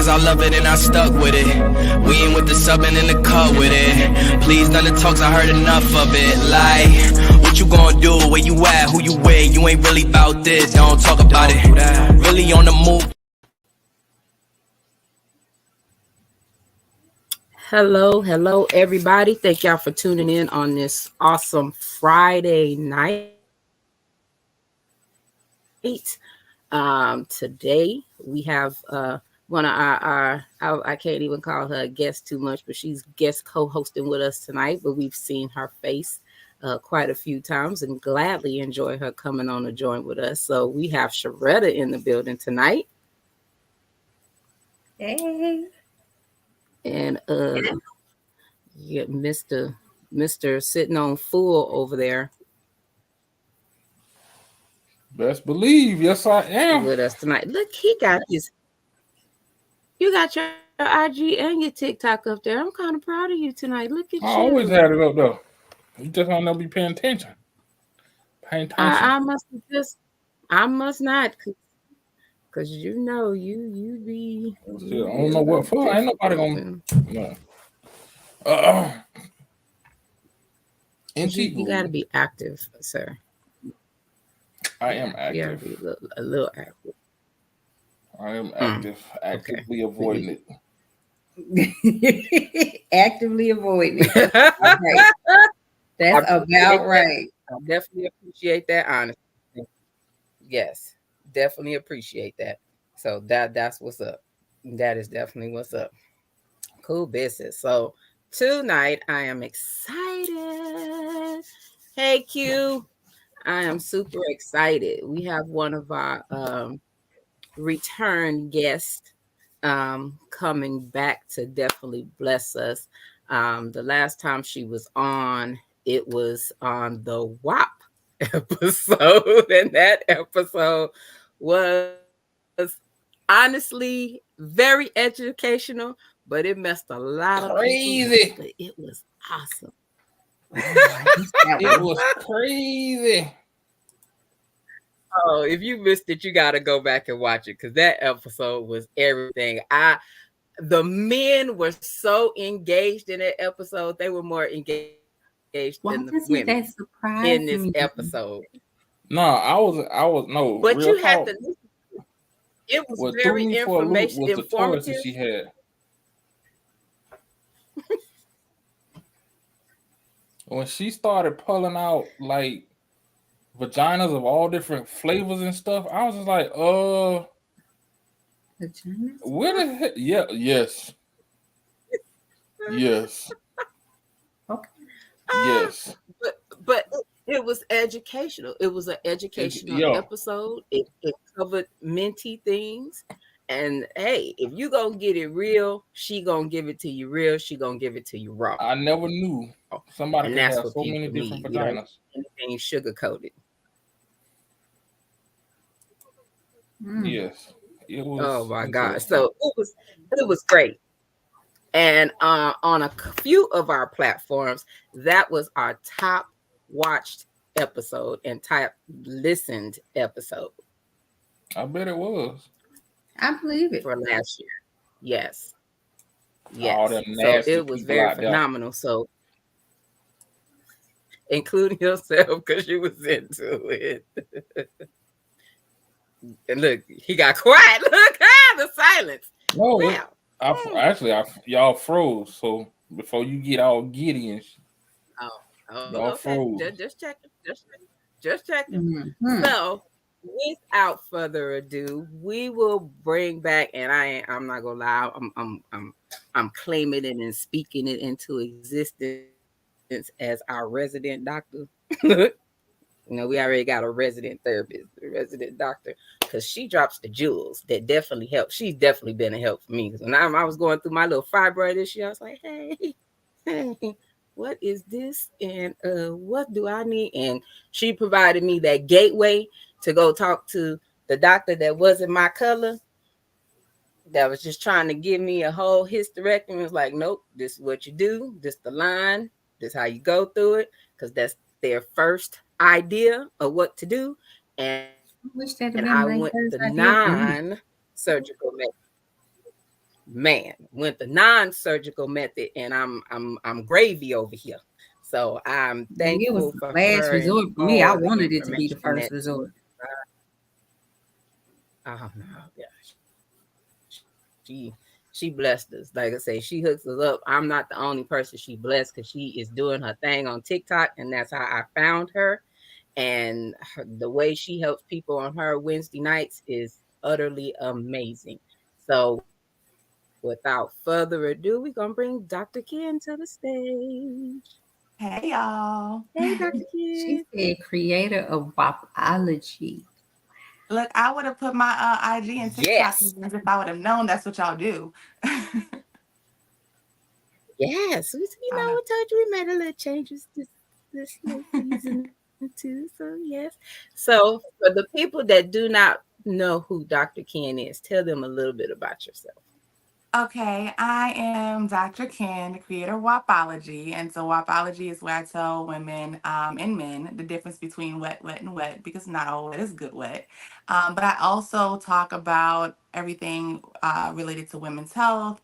cause I love it and I stuck with it. We ain't with the subbing in the cut with it. Please, none of the talks, I heard enough of it. Like, what you gonna do? Where you at? Who you with? You ain't really about this, don't talk about it. Really on the move. Hello, everybody. Thank y'all for tuning in on this awesome Friday night. Today we have one of our I can't even call her a guest too much, but she's guest co-hosting with us tonight. But we've seen her face quite a few times and gladly enjoy her coming on to join with us. So we have Sharetta in the building tonight. Hey. And yeah, Mr. sitting on full over there. Best believe, yes I am. With us tonight. Look, he got his. You got your IG and your TikTok up there. I'm kind of proud of you tonight. Look at you. I always had it up though. You just don't know be paying attention. I must not, cause you know you be. I don't know what for. Ain't nobody gonna. No. You got to be active, sir. I am active. You got to be a little active. I am active. Actively avoiding it. Actively avoiding it. Right. That's about right. I definitely appreciate that, honestly. Yes, definitely appreciate that. So that's what's up. That is definitely what's up. Cool business. So tonight I am excited. Hey Q, I am super excited. We have one of our return guests coming back to definitely bless us. The last time she was on, it was on the WAP episode, and that episode was honestly very educational, but it messed a lot of crazy. But it was awesome. It was crazy. Oh, if you missed it, you got to go back and watch it because that episode was everything. The men were so engaged in that episode; they were more engaged than the women in this episode. No, I was no. But real you talk. had to. It was what very informative. Was the choice that she had. When she started pulling out like vaginas of all different flavors and stuff, I was just like, vaginas? Where the heck? Yeah, yes. Yes. Okay. Yes. But it was educational. It was an educational episode. It covered minty things. And hey, if you gonna get it real, she gonna give it to you real. She gonna give it to you raw. I never knew somebody and could that's have what so many different need. vaginas. Anything sugar coated. Yes, it was. Oh my God! So it was great. And on a few of our platforms, that was our top watched episode and top listened episode. I bet it was. I believe it. For last year. Yes. All them nasty so it was very phenomenal. So including yourself because you was into it. And look, he got quiet. Look, the silence. No, wow. Y'all froze. So before you get all giddy and y'all okay. froze. Just checking. Mm-hmm. So, without further ado, we will bring back, and I'm not gonna lie, I'm claiming it and speaking it into existence as our resident doctor. You know, we already got a resident therapist, a resident doctor, because she drops the jewels that definitely help. She's definitely been a help for me. Because when I was going through my little fibroid issue, I was like, hey, what is this? And what do I need? And she provided me that gateway to go talk to the doctor that wasn't my color, that was just trying to give me a whole hysterectomy. It was like, nope, this is what you do. This the line. This how you go through it. Because that's their first idea of what to do. And I went the non-surgical method. man, went the non-surgical method, and I'm gravy over here. So I'm It was thankful the for last her and resort for me. I all the wanted it to be the information first that resort. oh no, yeah, she blessed us. Like I say, she hooks us up. I'm not the only person she blessed because she is doing her thing on TikTok, and that's how I found her. And the way she helps people on her Wednesday nights is utterly amazing. So without further ado, we're gonna bring Dr. Ken to the stage. Hey y'all. Hey, Dr. Ken. She said creator of Wapology. Look, I would have put my IG and TikTok Yes. names if I would have known that's what y'all do. Yes. You I know, know. we told you we made a little changes this little season too. So yes. So for the people that do not know who Dr. Ken is, tell them a little bit about yourself. Okay, I am Dr. Ken, the creator of Wapology. And so Wapology is where I tell women and men the difference between wet, wet, and wet, because not all wet is good wet. But I also talk about everything related to women's health,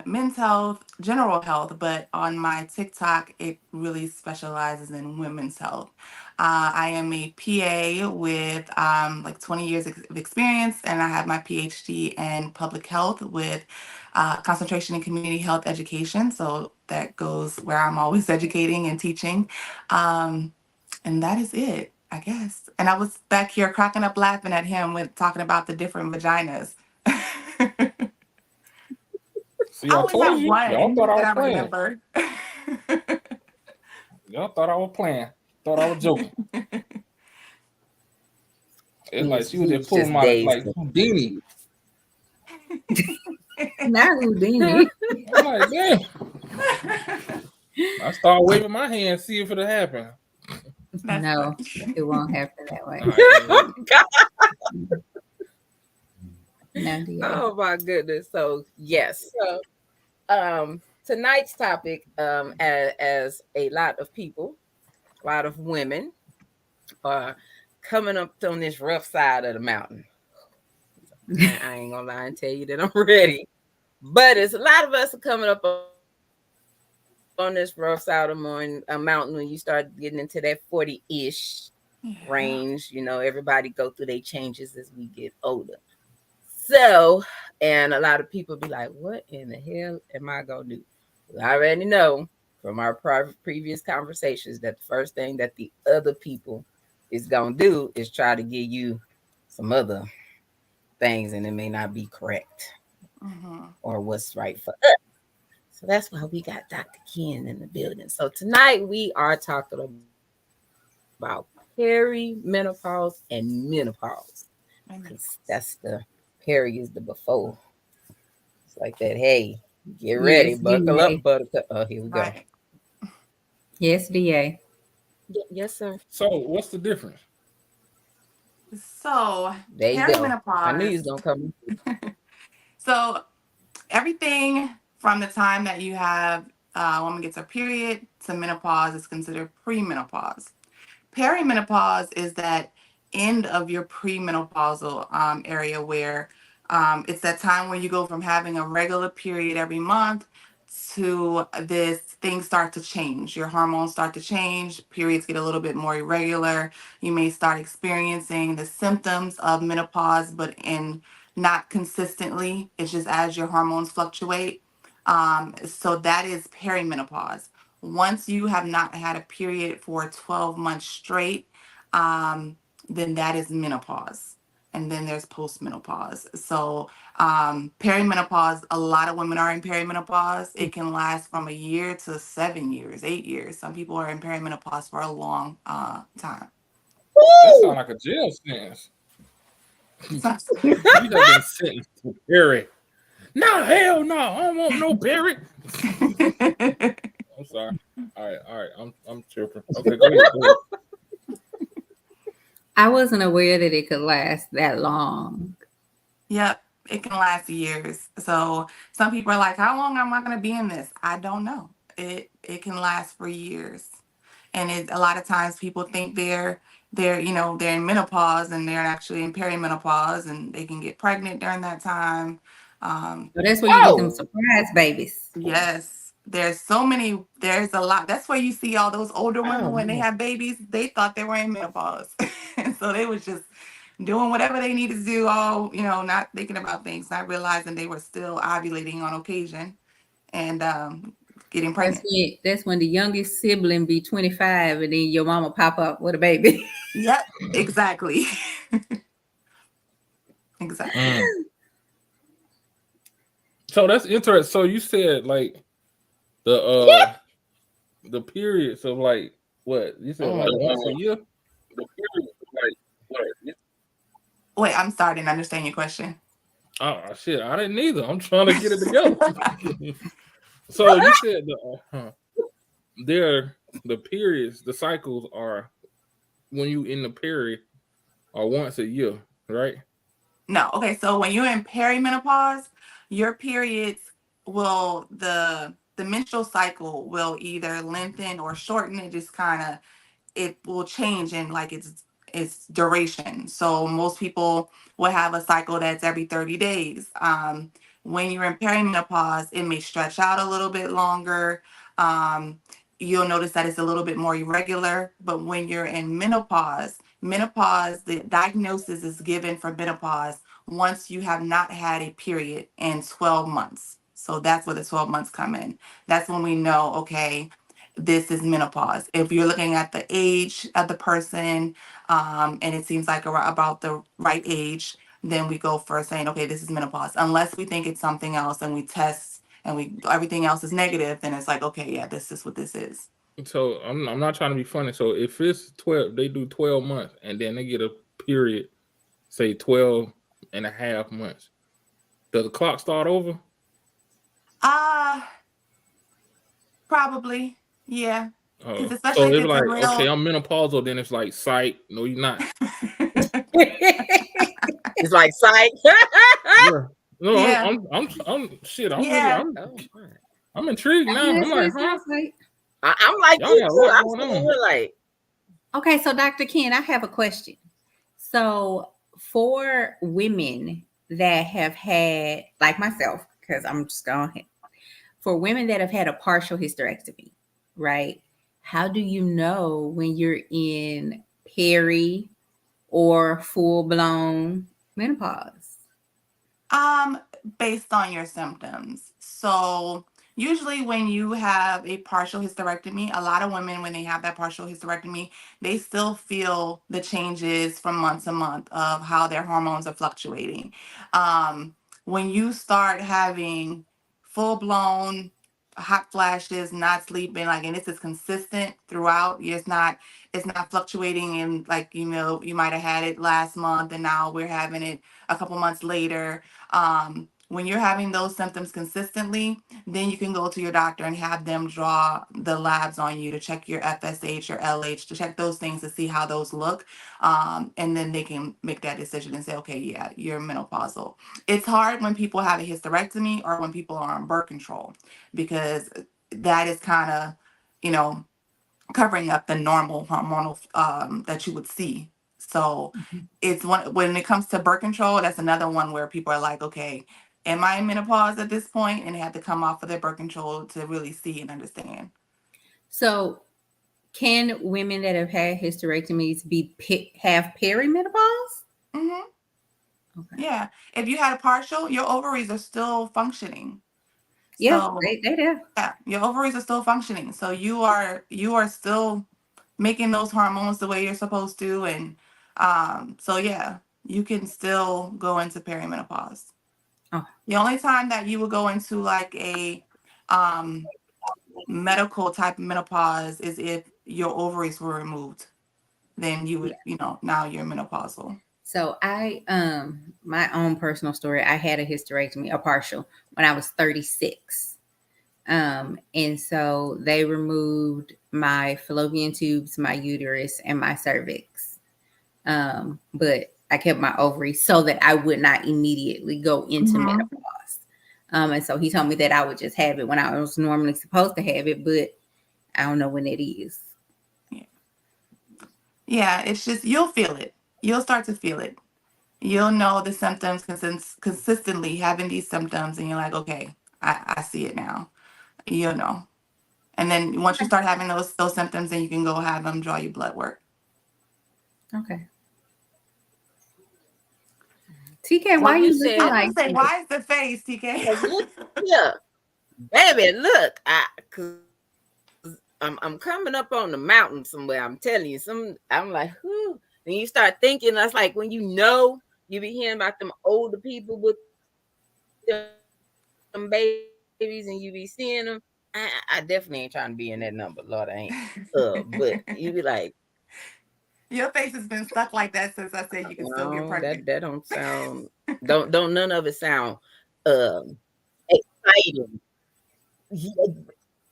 men's health, general health. But on my TikTok, it really specializes in women's health. I am a PA with like 20 years of experience, and I have my PhD in public health with concentration in community health education. So that goes where I'm always educating and teaching. Um, and that is it, I guess. And I was back here cracking up laughing at him with talking about the different vaginas. I See, I always told have you. Y'all one thought I that was I playing. remember. Y'all thought I was playing. Thought I was joking. It's like she was He just was pulling just my dazed. like Houdini. Not Houdini. I'm like, damn. I start waving my hand, see if it'll happen. That's No, funny. it won't happen that way. All right, Oh, God. No, DA. Oh my goodness. So yes. So tonight's topic, as a lot of people, a lot of women are coming up on this rough side of the mountain. I ain't gonna lie and tell you that I'm ready. But it's a lot of us are coming up on this rough side of mountain when you start getting into that 40-ish range. You know, everybody go through their changes as we get older. So, and a lot of people be like, what in the hell am I gonna do? I already know from our previous conversations that the first thing that the other people is gonna do is try to give you some other things, and it may not be correct Mhm. or what's right for us. So that's why we got Dr. Ken in the building. So tonight we are talking about perimenopause and menopause. Because that's the peri is the before. It's like that. Hey, get ready, Yes, buckle up, DA. buttercup. Oh, here we go. Right. Yes, DA. Yes, sir. so what's the difference? So, There you go. I knew you was perimenopause. gonna come. So, everything from the time that you have a woman gets her period to menopause is considered premenopause. Perimenopause is that end of your premenopausal area where it's that time where you go from having a regular period every month to this things start to change. Your hormones start to change, periods get a little bit more irregular. You may start experiencing the symptoms of menopause, but in not consistently. It's just as your hormones fluctuate. So that is perimenopause. Once you have not had a period for 12 months straight, um, then that is menopause. And then there's postmenopause. So, perimenopause, a lot of women are in perimenopause. It can last from a year to 7 years, 8 years. Some people are in perimenopause for a long time. That Woo! sounds like a jail sentence. So- You have been sentenced to Perry. No, hell no. I don't want no Perry. I'm sorry. All right. I'm tripping. Okay, go ahead. Go ahead. I wasn't aware that it could last that long. Yep, it can last years. So some people are like, "How long am I going to be in this?" I don't know. It can last for years, and a lot of times people think they're in menopause and they're actually in perimenopause, and they can get pregnant during that time. So that's where you get them surprise babies. Yes, there's a lot. That's where you see all those older women when they have babies, they thought they were in menopause. And so they was just doing whatever they needed to do, all, not thinking about things, not realizing they were still ovulating on occasion and getting pregnant. That's when the youngest sibling be 25 and then your mama pop up with a baby. Yep, exactly. Exactly. So that's interesting. So you said like the periods of like what you said like once a year. The periods of like what? Wait, I'm sorry, I didn't understand your question. Oh shit, I didn't either. I'm trying to get it together. So you said the periods, the cycles are when you in the period are once a year, right? No. Okay. So when you're in perimenopause, your periods will the menstrual cycle will either lengthen or shorten. It just kind of it will change in like its duration. So most people will have a cycle that's every 30 days. When you're in perimenopause, it may stretch out a little bit longer. Um, you'll notice that it's a little bit more irregular. But when you're in menopause, the diagnosis is given for menopause once you have not had a period in 12 months. So that's where the 12 months come in. That's when we know, okay, this is menopause. If you're looking at the age of the person, and it seems like about the right age, then we go for saying, okay, this is menopause. Unless we think it's something else and we test and everything else is negative, then it's like, okay, yeah, this is what this is. So I'm not trying to be funny. So if it's 12, they do 12 months and then they get a period, say 12 and a half months. Does the clock start over? Probably, yeah. Because So especially if it's it's a like, real. okay, I'm menopausal, then it's like psych. No, you're not. It's like psych. Yeah. No, Yeah. I'm shit. I'm Yeah. really, I'm intrigued now. I'm like, huh? I'm like Y'all you got a too. lot I'm going sitting on. here like, Okay, so Dr. Ken, I have a question. So for women that have had, like myself, because I'm just going, for women that have had a partial hysterectomy, right? How do you know when you're in peri or full blown menopause? Based on your symptoms. So usually when you have a partial hysterectomy, a lot of women, when they have that partial hysterectomy, they still feel the changes from month to month of how their hormones are fluctuating. When you start having full blown hot flashes, not sleeping, like, and this is consistent throughout, it's not fluctuating in, like, you might have had it last month and now we're having it a couple months later. When you're having those symptoms consistently, then you can go to your doctor and have them draw the labs on you to check your FSH or LH, to check those things to see how those look. And then they can make that decision and say, okay, yeah, you're menopausal. It's hard when people have a hysterectomy or when people are on birth control, because that is kind of, covering up the normal hormonal that you would see. So it's when it comes to birth control, that's another one where people are like, okay, am I in menopause at this point? And they have to come off of their birth control to really see and understand. So can women that have had hysterectomies have perimenopause? Mm-hmm. Okay. Yeah. If you had a partial, your ovaries are still functioning. Yeah, So, they do. yeah, your ovaries are still functioning. So you are still making those hormones the way you're supposed to. And so yeah, you can still go into perimenopause. Oh. The only time that you would go into like a medical type of menopause is if your ovaries were removed. Then you would, now you're menopausal. So I my own personal story, I had a hysterectomy, a partial, when I was 36. And so they removed my fallopian tubes, my uterus, and my cervix. But I kept my ovaries so that I would not immediately go into menopause. And so he told me that I would just have it when I was normally supposed to have it, but I don't know when it is. Yeah, it's just, you'll feel it. You'll start to feel it. you'll know the symptoms consistently having these symptoms, and you're like, okay, I see it now. You'll know. And then once you start having those symptoms, then you can go have them draw your blood work. Okay. TK, So why you you looking said, I'm like gonna say, that? why is the face, TK? look here, baby, look, cause I'm coming up on the mountain somewhere. I'm telling you, I'm like, whoo. And you start thinking, that's like when you be hearing about them older people with them babies and you be seeing them. I definitely ain't trying to be in that number, Lord, I ain't. But you be like, Your face has been stuck like that since I said you can still get no, pregnant. that don't sound, don't none of it sound exciting.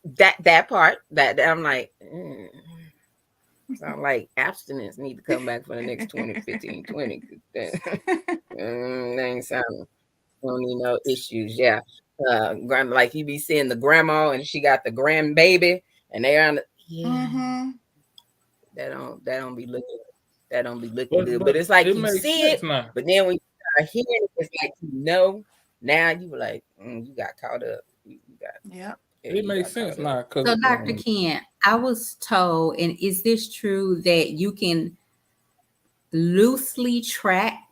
That part that I'm like, sound like abstinence need to come back for the next 20, 15, 20. That ain't sound, don't need no issues. Yeah. Grandma, like you be seeing the grandma and she got the grandbaby and they're on the, yeah, Mm-hmm. that don't be looking good. But it's like it you makes see sense it, now. but then when you start hearing it, it's like now you were like, you got caught up. You got, Yep. yeah, It you makes got sense caught up. now because So, Dr. Kent, I was told, and is this true, that you can loosely track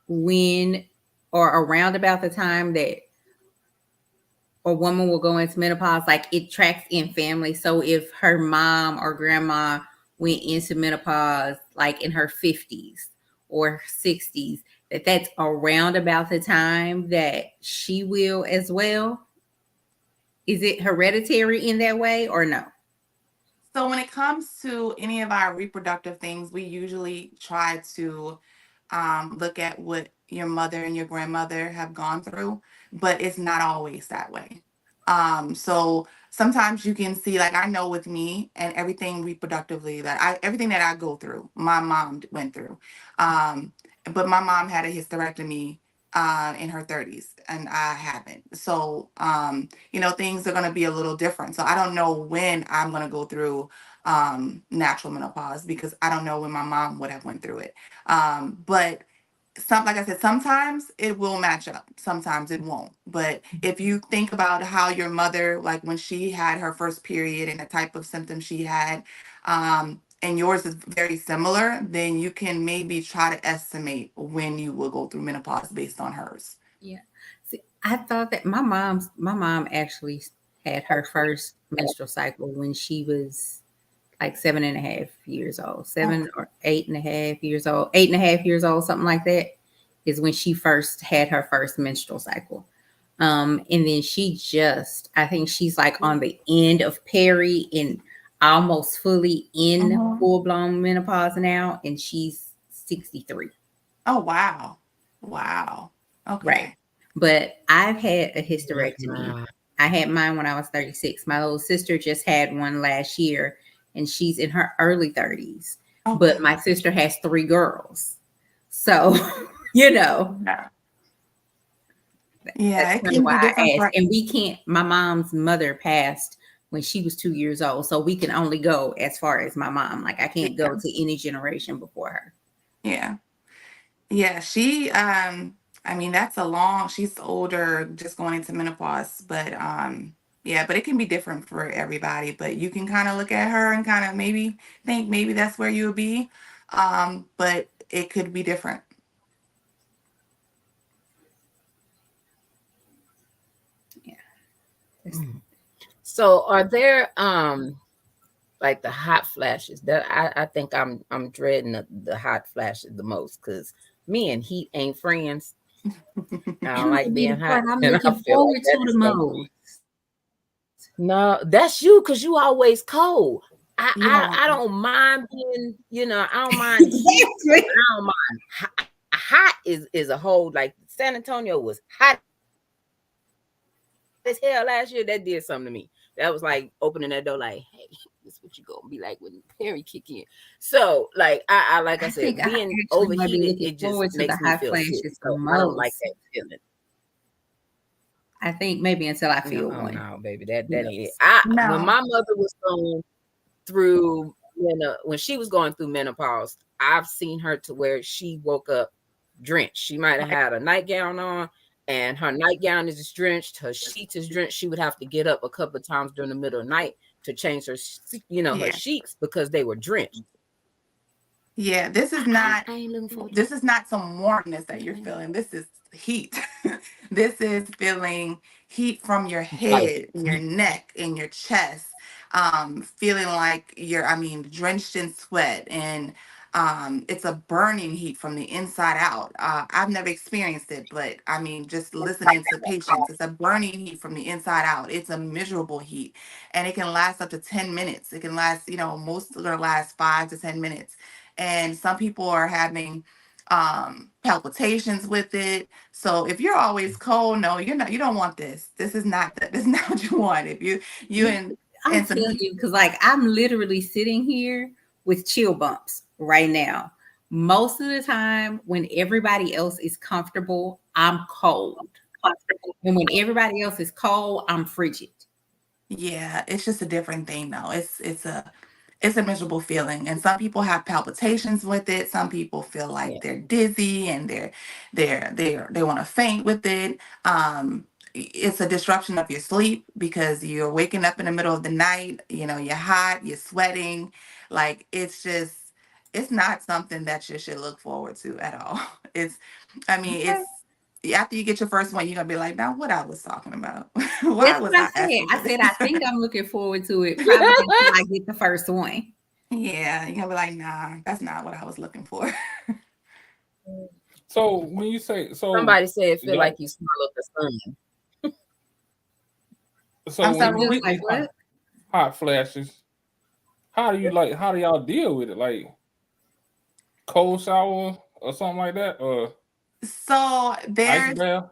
when or around about the time that a woman will go into menopause? Like it tracks in family. So if her mom or grandma went into menopause like in her 50s or 60s, that's around about the time that she will as well. Is it hereditary in that way or no? So when it comes to any of our reproductive things, we usually try to look at what your mother and your grandmother have gone through, but it's not always that way. So sometimes you can see, like I know with me and everything reproductively everything that I go through, my mom went through. Um, but my mom had a hysterectomy in her 30s and I haven't. So things are going to be a little different. So I don't know when I'm going to go through natural menopause because I don't know when my mom would have went through it. But like I said, sometimes it will match up, sometimes it won't. But if you think about how your mother, like when she had her first period and the type of symptoms she had, and yours is very similar, then you can maybe try to estimate when you will go through menopause based on hers. Yeah. See, I thought that my mom actually had her first menstrual cycle when she was like 7.5 years old, Oh, 7 or 8.5 years old, 8.5 years old, something like that, is when she first had her first menstrual cycle. And then I think she's like on the end of peri and almost fully in mhm. full blown menopause now, and she's 63. Oh, wow. Wow. Right. Okay. But I've had a hysterectomy. Wow. I had mine when I was 36. My little sister just had one last year and she's in her early 30s. But Okay. my sister has 3 girls. So, you know, Yeah. Yeah, that's it kind of can why be different I asked. for And we can't, my mom's mother passed when she was 2 years old. So we can only go as far as my mom. Like I can't yeah. go to any generation before her. Yeah. Yeah, I mean, that's she's older, just going into menopause, but yeah, but it can be different for everybody, but you can kind of look at her and kind of maybe think maybe that's where you'll be. But it could be different. Yeah. So are there like the hot flashes that I think I'm dreading the hot flashes the most because me and heat ain't friends. I That don't like might be being the hot, part I'm and I looking feel like forward that to the is gonna be most. no. That's you because you always cold. You don't I want don't mind being, I don't mind heat. Exactly. I don't mind hot is a whole like San Antonio was hot as hell last year. That did something to me. That was like opening that door, like, hey, this is what you gonna be like when Perry kick in. So, like, I like I I think said, I being actually might be overheated, looking it just forward to the makes me hot feel sick. flashes the So I don't like most. that feeling. I think maybe until I No, feel oh one. no, baby, that Who ain't it. knows? When no. my mother was going through when she was going through menopause, I've seen her to where she woke up drenched. She might have had a nightgown on, and her nightgown is drenched, her sheets is drenched. She would have to get up a couple of times during the middle of the night to change her, her Yeah. sheets because they were drenched. Yeah, this is I not ain't looking forward to this is not some warmness that you're feeling. This is heat. This is feeling heat from your like head, your neck, and your chest. Feeling like drenched in sweat, and it's a burning heat from the inside out. I've never experienced it, but I mean, just listening to patients, it's a burning heat from the inside out. It's a miserable heat, and it can last up to 10 minutes. It can last, most of them last 5 to 10 minutes, and some people are having palpitations with it. So if you're always cold, no, you're not. You don't want this. This is not that. This is not what you want. If you I'm in some telling heat. you, because like I'm literally sitting here with chill bumps right now. Most of the time, when everybody else is comfortable, I'm cold. And when everybody else is cold, I'm frigid. Yeah, it's just a different thing though. It's a miserable feeling, and some people have palpitations with it. Some people feel like yeah. they're dizzy and they want to faint with it. It's a disruption of your sleep because you're waking up in the middle of the night. You're hot, you're sweating. Like it's not something that you should look forward to at all. Okay. It's after you get your first one, you're gonna be like, now what I was talking about? Why That's was what I I said. asking I for said this? I think I'm looking forward to it probably until I get the first one. Yeah, you're gonna be like, nah, that's not what I was looking for. So when you say Somebody said it feel like y'all, you swallowed the sun. I'm when It sorry, you feels we get like these what? hot flashes, how do y'all deal with it? Like cold shower or something like that, or so ice there's bath?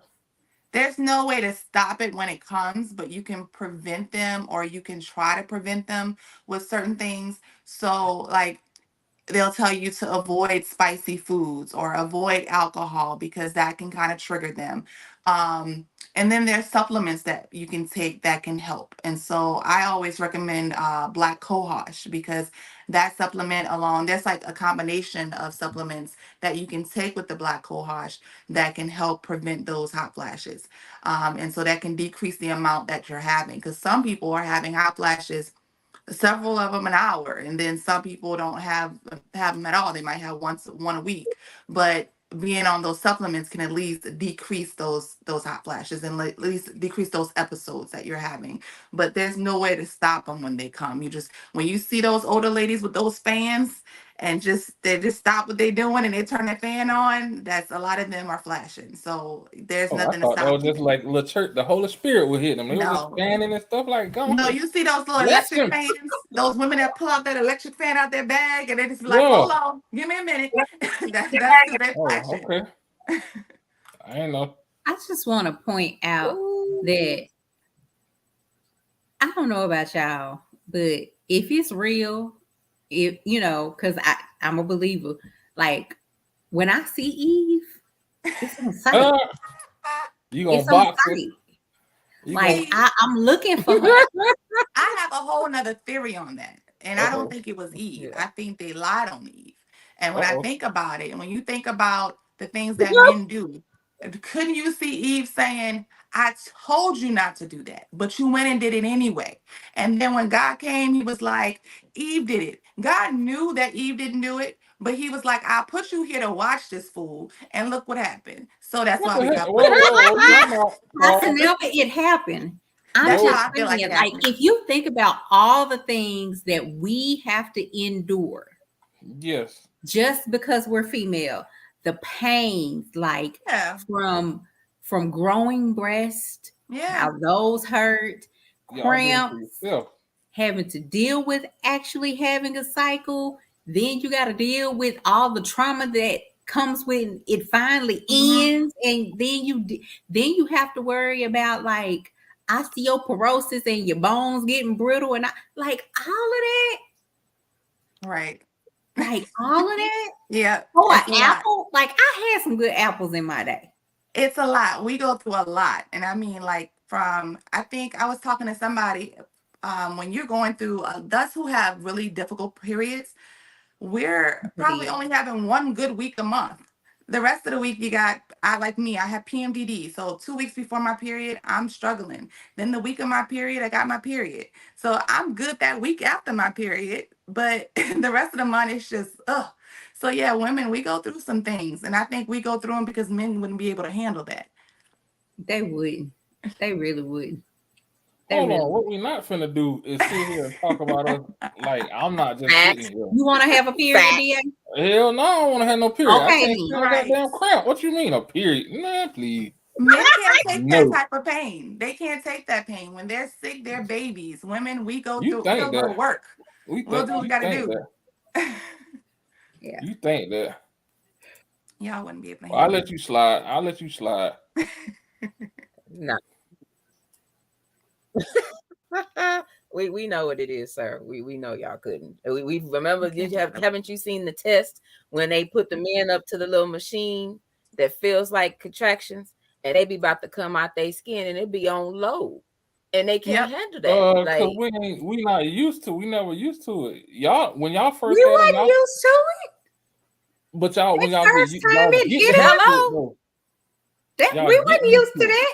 there's no way to stop it when it comes, but you can prevent them, or you can try to prevent them with certain things. So like they'll tell you to avoid spicy foods or avoid alcohol because that can kind of trigger them. Um, and then there's supplements that you can take that can help. And so I always recommend black cohosh because that supplement alone, there's like a combination of supplements that you can take with the black cohosh that can help prevent those hot flashes. And so that can decrease the amount that you're having because some people are having hot flashes, several of them an hour, and then some people don't have them at all. They might have one a week, but being on those supplements can at least decrease those hot flashes and at least decrease those episodes that you're having. But there's no way to stop them when they come. You just when you see those older ladies with those fans and they just stop what they're doing and they turn that fan on, that's a lot of them are flashing. So there's Oh, I nothing to thought that stop was just them. like little church. The Holy Spirit would hit them. They were just No. fanning and stuff like, go No, on, you see those little bless electric him. fans? Those women that pull out that electric fan out their bag and they just be like, Yeah. hold on, give me a minute. That's because they Oh, flashing. okay. I ain't know. I just want to point out Ooh. that I don't know about y'all, but if it's real, if because I'm a believer. Like when I see Eve, it's on sight. Uh, you gonna It's on box her? sight. You Like gonna? See, I'm looking for her. I have a whole nother theory on that. And I don't Uh-oh. think it was Eve. Yeah. I think they lied on Eve. And when I Uh-oh. think about it, and when you think about the things that men do, couldn't you see Eve saying, I told you not to do that, but you went and did it anyway? And then when God came, he was like, Eve did it. God knew that Eve didn't do it, but he was like, I put you here to watch this fool. And look what happened. So that's What why the we heck? got put Whoa, in that whoa, whoa! situation. Time out. However it happened. I'm That's just Whoa. how I feel like saying, it like, happened. if you think about all the things that we have to endure Yes. just because we're female, the pains, like Yeah. from growing breast, Yeah. how those hurt, Y'all been through cramps, yourself. having to deal with actually having a cycle. Then you got to deal with all the trauma that comes when it finally Mhm. ends, and then you have to worry about like osteoporosis and your bones getting brittle, and like all of that, Right. all of that. Yeah, Oh, an it's a lot. apple! Like I had some good apples in my day. It's a lot. We go through a lot. And I mean, like, I think I was talking to somebody, when you're going through, us who have really difficult periods, we're probably Yeah. only having one good week a month. The rest of the week, I like me, I have PMDD. So 2 weeks before my period, I'm struggling. Then the week of my period, I got my period. So I'm good that week after my period, but the rest of the month is just, ugh. So yeah, women, we go through some things. And I think we go through them because men wouldn't be able to handle that. They would. They really would. Hold on, what we not finna do is sit here and talk about us like I'm not just Facts. sitting here. You want to have a period, Facts. DA? Hell no, I don't want to have no period. I Okay, can't then. feel a Right. goddamn cramp. What you mean a period? Nah, please. Men can't take No. that type of pain. They can't take that pain. When they're sick, they're babies. Women, we go You through, think we'll go to that? work. We'll do what we gotta do. Yeah. You think that? Y'all wouldn't be able to I'll handle let you slide. I'll let you slide. No. we know what it is, sir. We know y'all couldn't. We remember. Haven't you seen the test when they put the men up to the little machine that feels like contractions, and they be about to come out their skin, and it be on low, and they can't handle that. Cause we not used to. We never used to it. Y'all, when y'all first We had them, wasn't used to it. but y'all when y'all First get time it get hit used us. to it, though. Y'all We get wasn't used used to to it. that.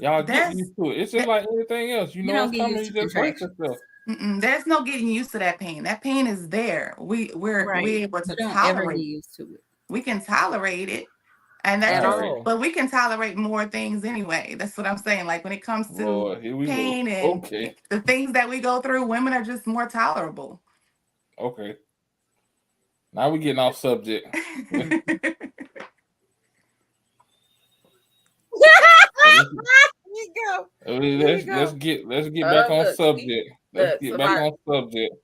Y'all That's- get used to it. It's just like anything else. You know don't it's get coming. used You to just brace contractions. yourself. There's no getting used to that pain. That pain is there. We're able to You don't ever get tolerate. used to it. We can tolerate it, and At that's all. but we can tolerate more things anyway. That's what I'm saying. Like when it comes to Lord, here we pain go. and Okay. the things that we go through, women are just more tolerable. Okay. Now we getting off subject. You go. Let's get back on subject. Let's get back on subject.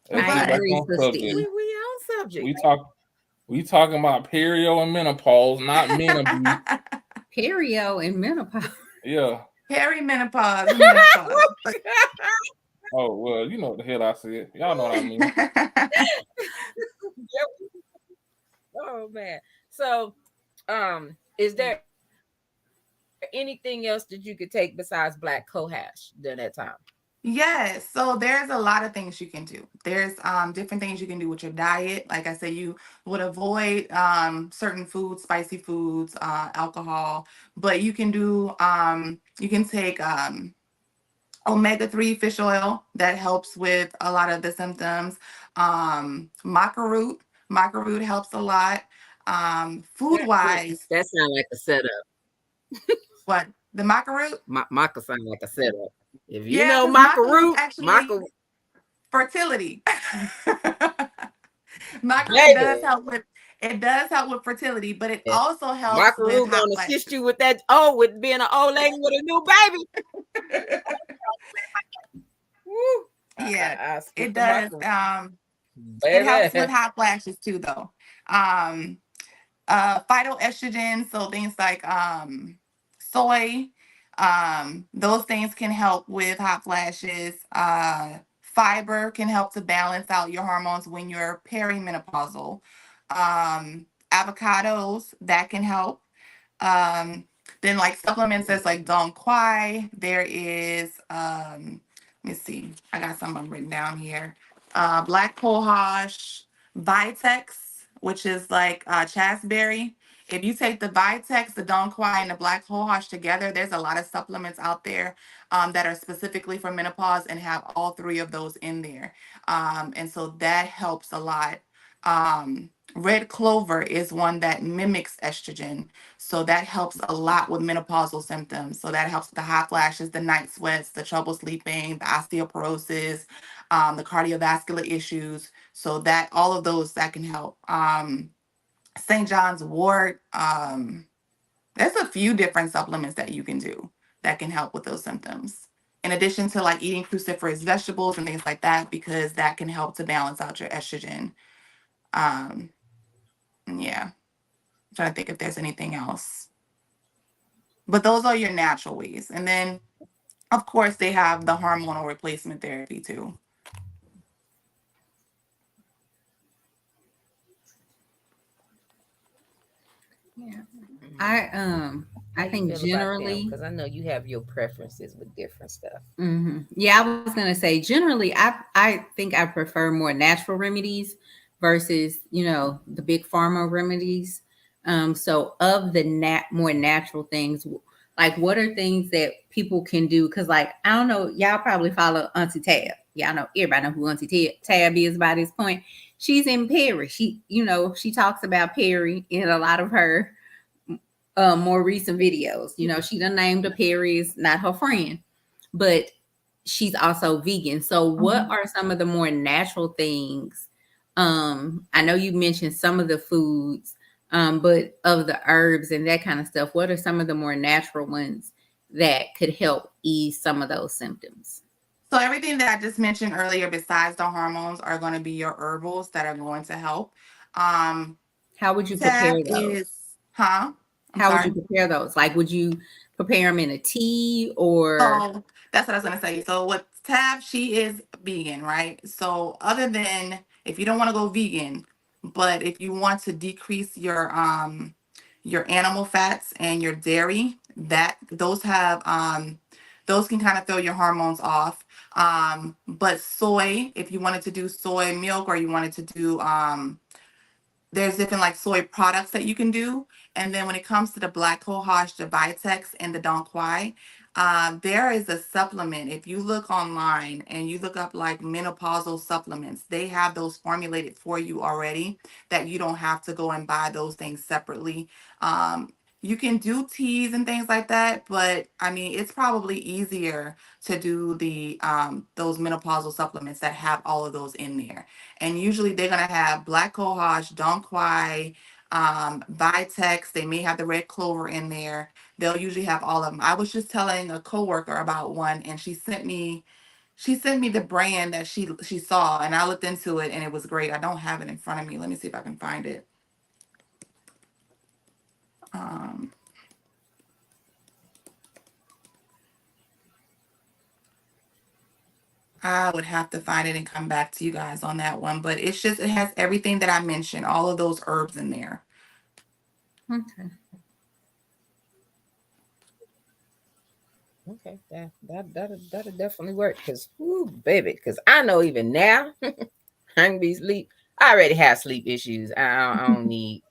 Let's get back on subject. We on subject. We talking about perio and menopause, not menopause. Perio and menopause. Yeah. Perimenopause and menopause. Oh well, you know what the hell I said. Y'all know what I mean. Oh man. So, is there anything else that you could take besides black cohash during that time? Yes, so there's a lot of things you can do. There's different things you can do with your diet. Like I said, you would avoid certain foods, spicy foods, alcohol, but you can do you can take omega-3 fish oil that helps with a lot of the symptoms. Maca root helps a lot. Food wise, That sounds like a setup. what the maca root? Maca sounds like a setup. If you Yeah, know 'cause maca root's root, actually fertility. Maca root baby, does help with fertility, but it also helps maca with root hot gonna flashes. assist you with that. With being an old lady with a new baby. Woo. Yeah, I it does. It helps with hot flashes too, though. Phytoestrogen, so things like soy, those things can help with hot flashes. Fiber can help to balance out your hormones when you're perimenopausal. Avocados, that can help. Then like supplements that's like Dong Quai. There is let me see. I got some of them written down here. Black cohosh, Vitex, which is like chasteberry. If you take the Vitex, the Dong Quai, and the black cohosh together, there's a lot of supplements out there that are specifically for menopause and have all three of those in there. And so that helps a lot. Red clover is one that mimics estrogen. So that helps a lot with menopausal symptoms. So that helps with the hot flashes, the night sweats, the trouble sleeping, the osteoporosis, the cardiovascular issues. So that all of those that can help. St. John's wort. There's a few different supplements that you can do that can help with those symptoms. In addition to like eating cruciferous vegetables and things like that, because that can help to balance out your estrogen. Yeah. I'm trying to think if there's anything else. But those are your natural ways. And then, of course, they have the hormonal replacement therapy too. Yeah. I think generally, because I know you have your preferences with different stuff. Yeah, I was gonna say generally, I think I prefer more natural remedies versus, the big pharma remedies. So of the more natural things, like what are things that people can do? Because like, I don't know, y'all probably follow Auntie Tab. Y'all know, everybody know who Auntie Tab is by this point. She's in Peri. She talks about Peri in a lot of her more recent videos. She done named a Peri is not her friend, but she's also vegan. So what are some of the more natural things? I know you mentioned some of the foods, but of the herbs and that kind of stuff, what are some of the more natural ones that could help ease some of those symptoms? So everything that I just mentioned earlier, besides the hormones, are going to be your herbals that are going to help. How would you Tab prepare those? is, huh? I'm How would you sorry. prepare those? Like, would you prepare them in a tea or? Oh, that's what I was gonna say. So with Tab, she is vegan, right? So other than if you don't want to go vegan, but if you want to decrease your animal fats and your dairy, that those can kind of throw your hormones off. But soy, if you wanted to do soy milk or you wanted to do there's different like soy products that you can do. And then when it comes to the black cohosh, the Vitex, and the Don Quai, there is a supplement. If you look online and you look up like menopausal supplements, they have those formulated for you already that you don't have to go and buy those things separately. You can do teas and things like that, but I mean, it's probably easier to do the those menopausal supplements that have all of those in there. And usually they're gonna have black cohosh, Don Quai, Vitex. They may have the red clover in there. They'll usually have all of them. I was just telling a coworker about one, and she sent me the brand that she saw, and I looked into it, and it was great. I don't have it in front of me. Let me see if I can find it. Um, I would have to find it and come back to you guys on that one. But it has everything that I mentioned, all of those herbs in there. Okay. Okay, that'll definitely work. Cause, ooh, baby, cause I know even now I can be sleep. I already have sleep issues. I don't need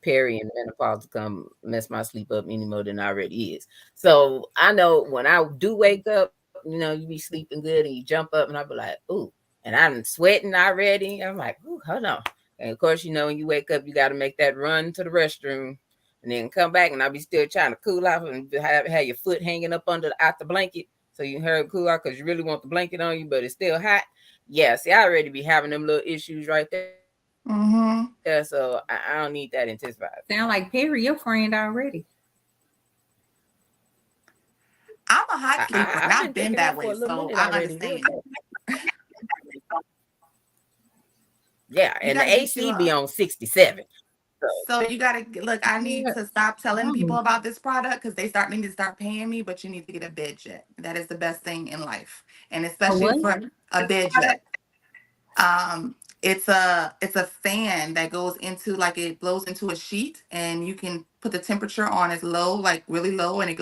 Peri and menopause to come mess my sleep up any more than it already is. So I know when I do wake up, you be sleeping good and you jump up and I'll be like, ooh, and I'm sweating already. I'm like, ooh, hold on. And of course, when you wake up, you got to make that run to the restroom and then come back, and I'll be still trying to cool off and have your foot hanging up out the blanket so you can hurry cool off because you really want the blanket on you, but it's still hot. Yeah, see, I already be having them little issues right there. Mm-hmm. Yeah, so I don't need that intensified. Sound like Peri, your friend already. I'm a hot sleeper, and I've I've been been thinking that that for way, a little so minute I already. Real understand. bad. Yeah, You and got the to get you AC be a. on 67. So So you got to look. I need Yeah. to stop telling people Oh. about this product because they need to start paying me. But you need to get a bed jet. That is the best thing in life, and A especially what? for a bed jet. It's a fan that goes into like it blows into a sheet, and you can put the temperature on as low, like really low, and it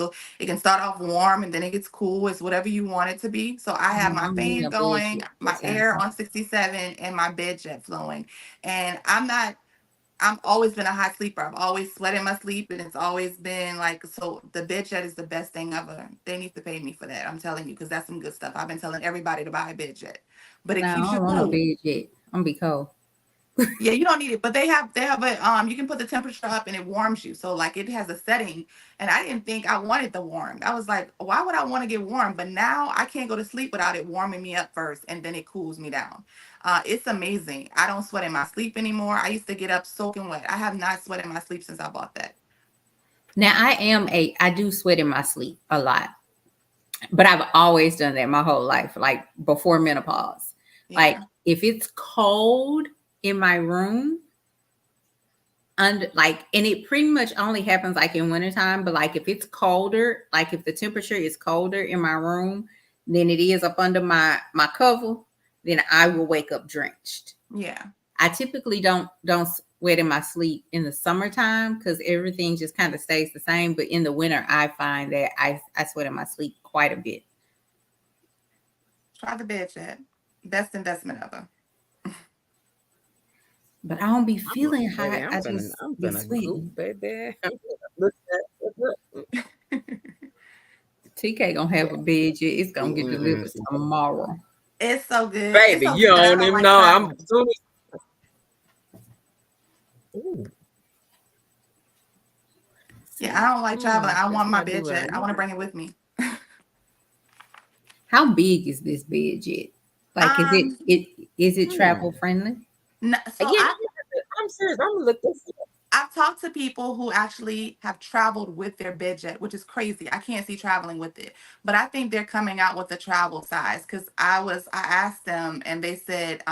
can start off warm and then it gets cool. It's whatever you want it to be. So I have No, my I don't need fan no bed going, sheet. That my sounds air fun. on 67, and my bed jet flowing. And I'm always been a hot sleeper. I've always sweated my sleep, and it's always been like so. The bed jet is the best thing ever. They need to pay me for that. I'm telling you, because that's some good stuff. I've been telling everybody to buy a bed jet, but it No, keeps I you don't want no cool. bed yet. I'm gonna be cold. Yeah, you don't need it, but they have a you can put the temperature up and it warms you. So like it has a setting, and I didn't think I wanted the warm. I was like, why would I want to get warm? But now I can't go to sleep without it warming me up first, and then it cools me down. It's amazing. I don't sweat in my sleep anymore. I used to get up soaking wet. I have not sweat in my sleep since I bought that. Now I do sweat in my sleep a lot, but I've always done that my whole life, like before menopause. Like Yeah. if it's cold in my room, under like, and it pretty much only happens like in wintertime, but like if it's colder, like if the temperature is colder in my room than it is up under my cover, then I will wake up drenched. Yeah. I typically don't sweat in my sleep in the summertime because everything just kind of stays the same. But in the winter, I find that I sweat in my sleep quite a bit. Try the bed jet. Best investment ever. But I don't be feeling hot. Baby, I just I'm be gonna goop, sweating. baby. I'm gonna look that. TK gonna have a bed jet. It's gonna get delivered tomorrow. It's so good. It's Baby, so you good, but I don't don't even like know. traveling. Ooh. Yeah, I don't like traveling. I That's want what my I do bed when I jet. I want to bring it with me. How big is this bed jet? Like, Um, is it travel friendly? no, so Yeah, I'm serious. I'm gonna look this up. I've talked to people who actually have traveled with their bed jet, which is crazy. I can't see traveling with it, but I think they're coming out with the travel size because I asked them and they said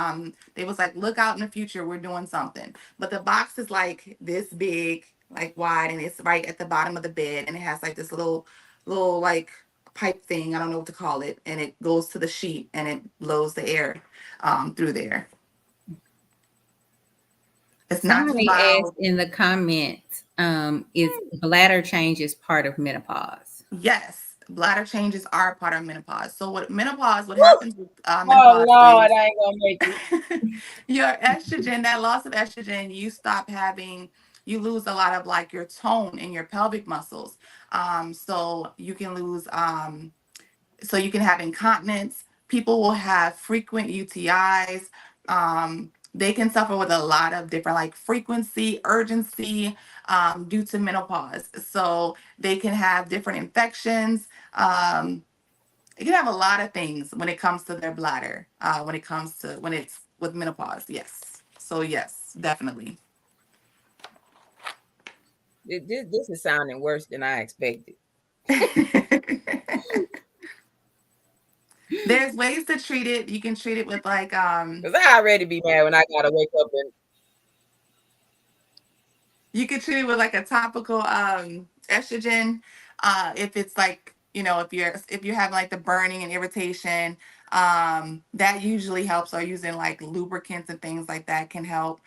they was like, look out in the future, we're doing something. But the box is like this big, like wide, and it's right at the bottom of the bed, and it has like this little like pipe thing. I don't know what to call it, and it goes to the sheet and it blows the air through there. It's not too Somebody loud. asked in the comments, is bladder changes part of menopause? Yes, bladder changes are part of menopause. So what Woo! happens with Oh menopause Lord, is I ain't gonna make it. your estrogen, that loss of estrogen, you lose a lot of like your tone in your pelvic muscles. So you can lose so you can have incontinence. People will have frequent UTIs. They can suffer with a lot of different like frequency, urgency due to menopause. So they can have different infections. They can have a lot of things when it comes to their bladder. When it's with menopause, yes. So yes, definitely. This is sounding worse than I expected. There's ways to treat it. You can treat it with like Cause I already be mad when I gotta wake up and you can treat it with like a topical estrogen. If it's like, if you're having like the burning and irritation, that usually helps, or using like lubricants and things like that can help.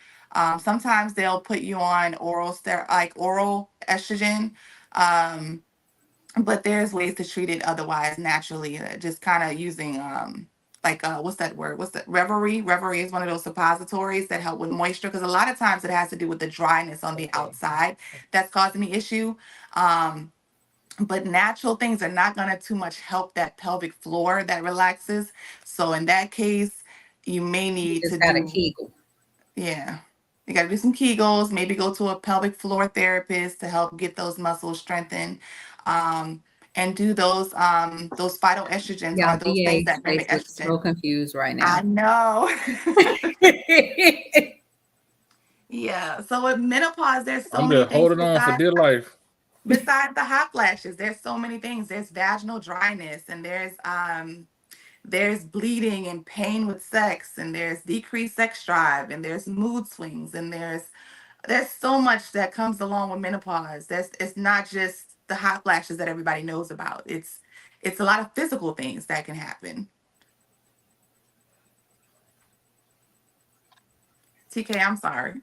Sometimes they'll put you on oral estrogen. Um, but there's ways to treat it otherwise naturally, just kind of using what's that word? What's that? Reverie. Reverie is one of those suppositories that help with moisture because a lot of times it has to do with the dryness on the okay. outside that's causing the issue. Um, but natural things are not going to too much help that pelvic floor that relaxes. So in that case, you may You need to just got a do, Kegel. yeah, you got to do some Kegels, maybe go to a pelvic floor therapist to help get those muscles strengthened. Um, and do those phytoestrogens, Y'all, or those things DA's that face mimic looks so estrogen. confused right I now. know. Yeah. So with menopause, there's so I'm many just things holding on for dear life. besides the hot flashes. There's so many things. There's vaginal dryness, and there's bleeding and pain with sex, and there's decreased sex drive, and there's mood swings, and there's so much that comes along with menopause. It's not just the hot flashes that everybody knows about. It's a lot of physical things that can happen. TK, I'm sorry.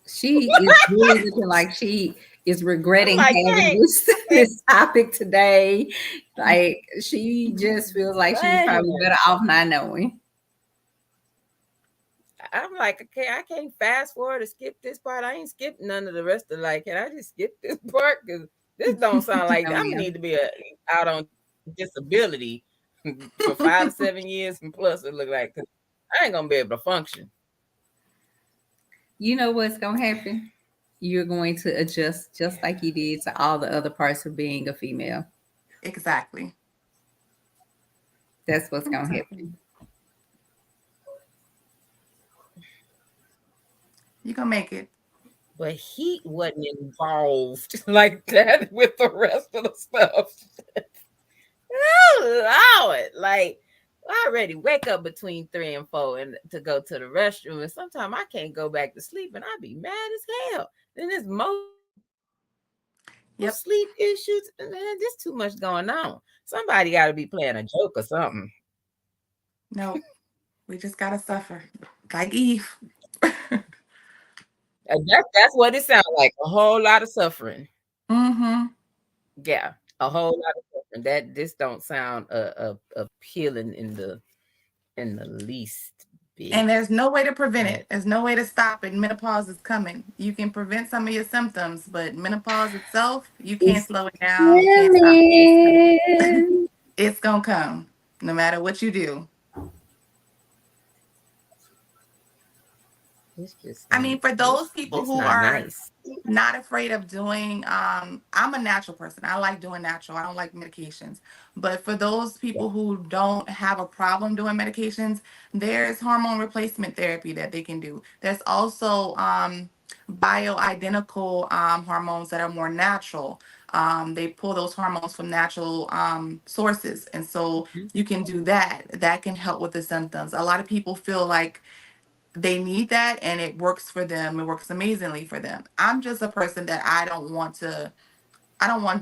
She is really looking like she is I'm regretting like, having dang, this topic today. Like she just feels like she's dang. probably better off not knowing. I'm like, okay, I can't fast forward or skip this part. I ain't skipped none of the rest of like, can I just skip this part? Because this don't sound like No, I'm gonna ma'am. need to be out on disability for 5 to 7 years and plus. It look like 'cause I ain't gonna be able to function. You know what's gonna happen? You're going to adjust just like you did to all the other parts of being a female. Exactly. That's what's gonna Exactly. happen. You gonna make it. But heat wasn't involved like that with the rest of the stuff. Oh Lord, like I already wake up between 3 and 4 and to go to the restroom, and sometimes I can't go back to sleep, and I be mad as hell. Then there's more Yep. sleep issues, and man, there's too much going on. Somebody got to be playing a joke or something. Nope. We just gotta suffer. Like Eve. And that's what it sounds like. A whole lot of suffering. Mm-hmm. Yeah, a whole lot of suffering. That this don't sound appealing in the least And there's no way to prevent Yeah. it. There's no way to stop it. Menopause is coming. You can prevent some of your symptoms, but menopause itself, you can't It's slow it down. You can't stop it. coming. It's going to come no matter what you do. It's just I mean, for those people it's who not are nice. not afraid of doing, I'm a natural person. I like doing natural. I don't like medications. But for those people who don't have a problem doing medications, there's hormone replacement therapy that they can do. There's also bioidentical hormones that are more natural. They pull those hormones from natural sources. And so you can do that. That can help with the symptoms. A lot of people feel like they need that and it works for them. It works amazingly for them. I'm just a person that I don't want to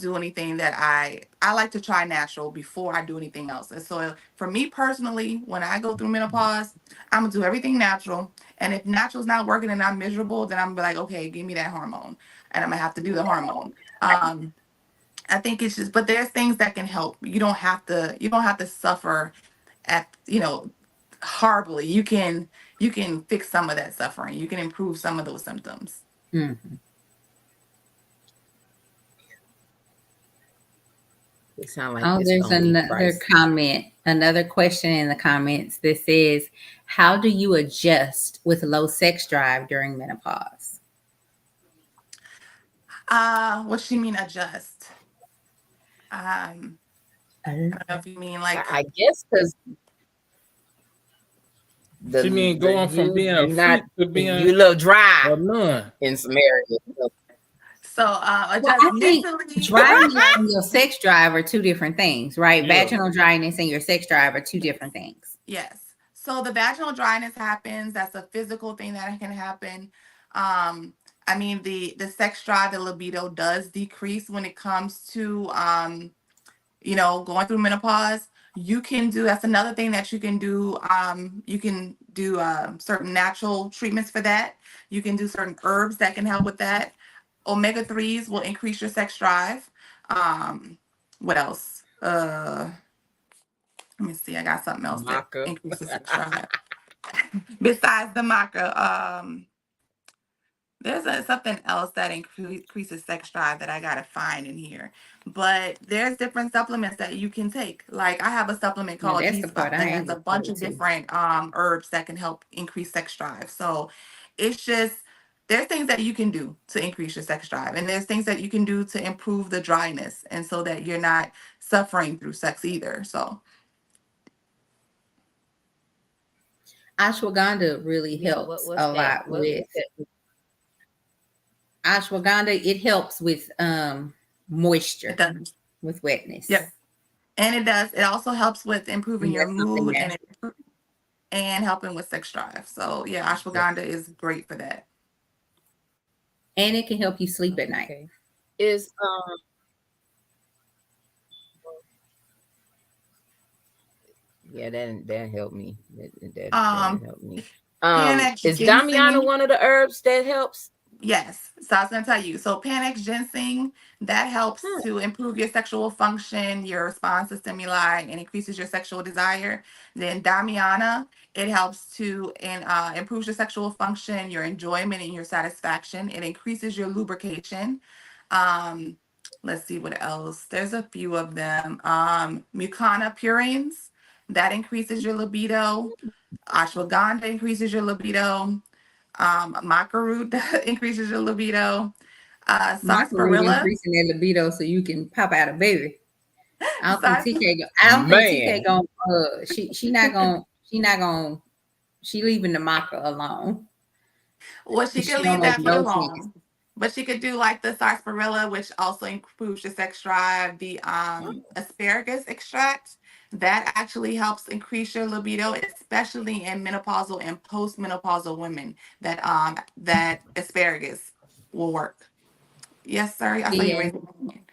do anything that I like to try natural before I do anything else. And so for me personally, when I go through menopause, I'm gonna do everything natural. And if natural's not working and I'm miserable, then I'm gonna be like, okay, give me that hormone. And I'm gonna have to do the hormone. I think it's just, but there's things that can help. You don't have to suffer at, horribly. You can fix some of that suffering. You can improve some of those symptoms. Mhm. It sounds like Oh, it's there's gonna be another pricey. comment, another question in the comments that says, how do you adjust with low sex drive during menopause? What do you mean adjust? I don't know if you mean like I guess because She mean going from being a you not freak to being you look dry a nun. in some areas. so Well, adjust I think mentally. dryness and your sex drive are two different things, right? Yeah. Vaginal dryness and your sex drive are two different things. Yes. So the vaginal dryness happens. That's a physical thing that can happen. I mean the sex drive, the libido does decrease when it comes to going through menopause. You can do, that's another thing that you can do. You can do certain natural treatments for that. You can do certain herbs that can help with that. Omega 3s will increase your sex drive. What else? Let me see. I got something else that Maca. increases sex drive besides the maca. There's something else that increases sex drive that I gotta find in here. But there's different supplements that you can take. Like I have a supplement Now, called that's G the part Spot I that has ain't a looked bunch of into. different herbs that can help increase sex drive. So it's just there's things that you can do to increase your sex drive, and there's things that you can do to improve the dryness, and so that you're not suffering through sex either. So Ashwagandha really Yeah, helps what's a that? lot with ashwagandha. It helps with it moisture, does. with wetness. Yep. And it does. It also helps with improving And your that's something mood natural. and helping with sex drive. So yeah, ashwagandha is great for that. And it can help you sleep at night. Okay. Is yeah, that helped me. That helped me. Panax Is Damiana ginseng. one of the herbs that helps? Yes. So I was going to tell you. So Panax ginseng, that helps Hmm. to improve your sexual function, your response to stimuli, and increases your sexual desire. Then Damiana, it helps to improves your sexual function, your enjoyment, and your satisfaction. It increases your lubrication. Um, let's see what else. There's a few of them. Mucuna purines, that increases your libido. Ashwagandha increases your libido. Maca root increases your libido. Macaroon Sarsaparilla. increasing that libido so you can pop out a baby. I don't think Sars- TK. I don't think Man. TK going. She not going. She leaving the maca alone. well, she 'Cause could she don't leave make that for no sense. long, but she could do like the sarsaparilla, which also improves your sex drive. The asparagus extract, that actually helps increase your libido, especially in menopausal and postmenopausal women. That asparagus will work. Yes, sir. I saw you Yeah. raising your hand.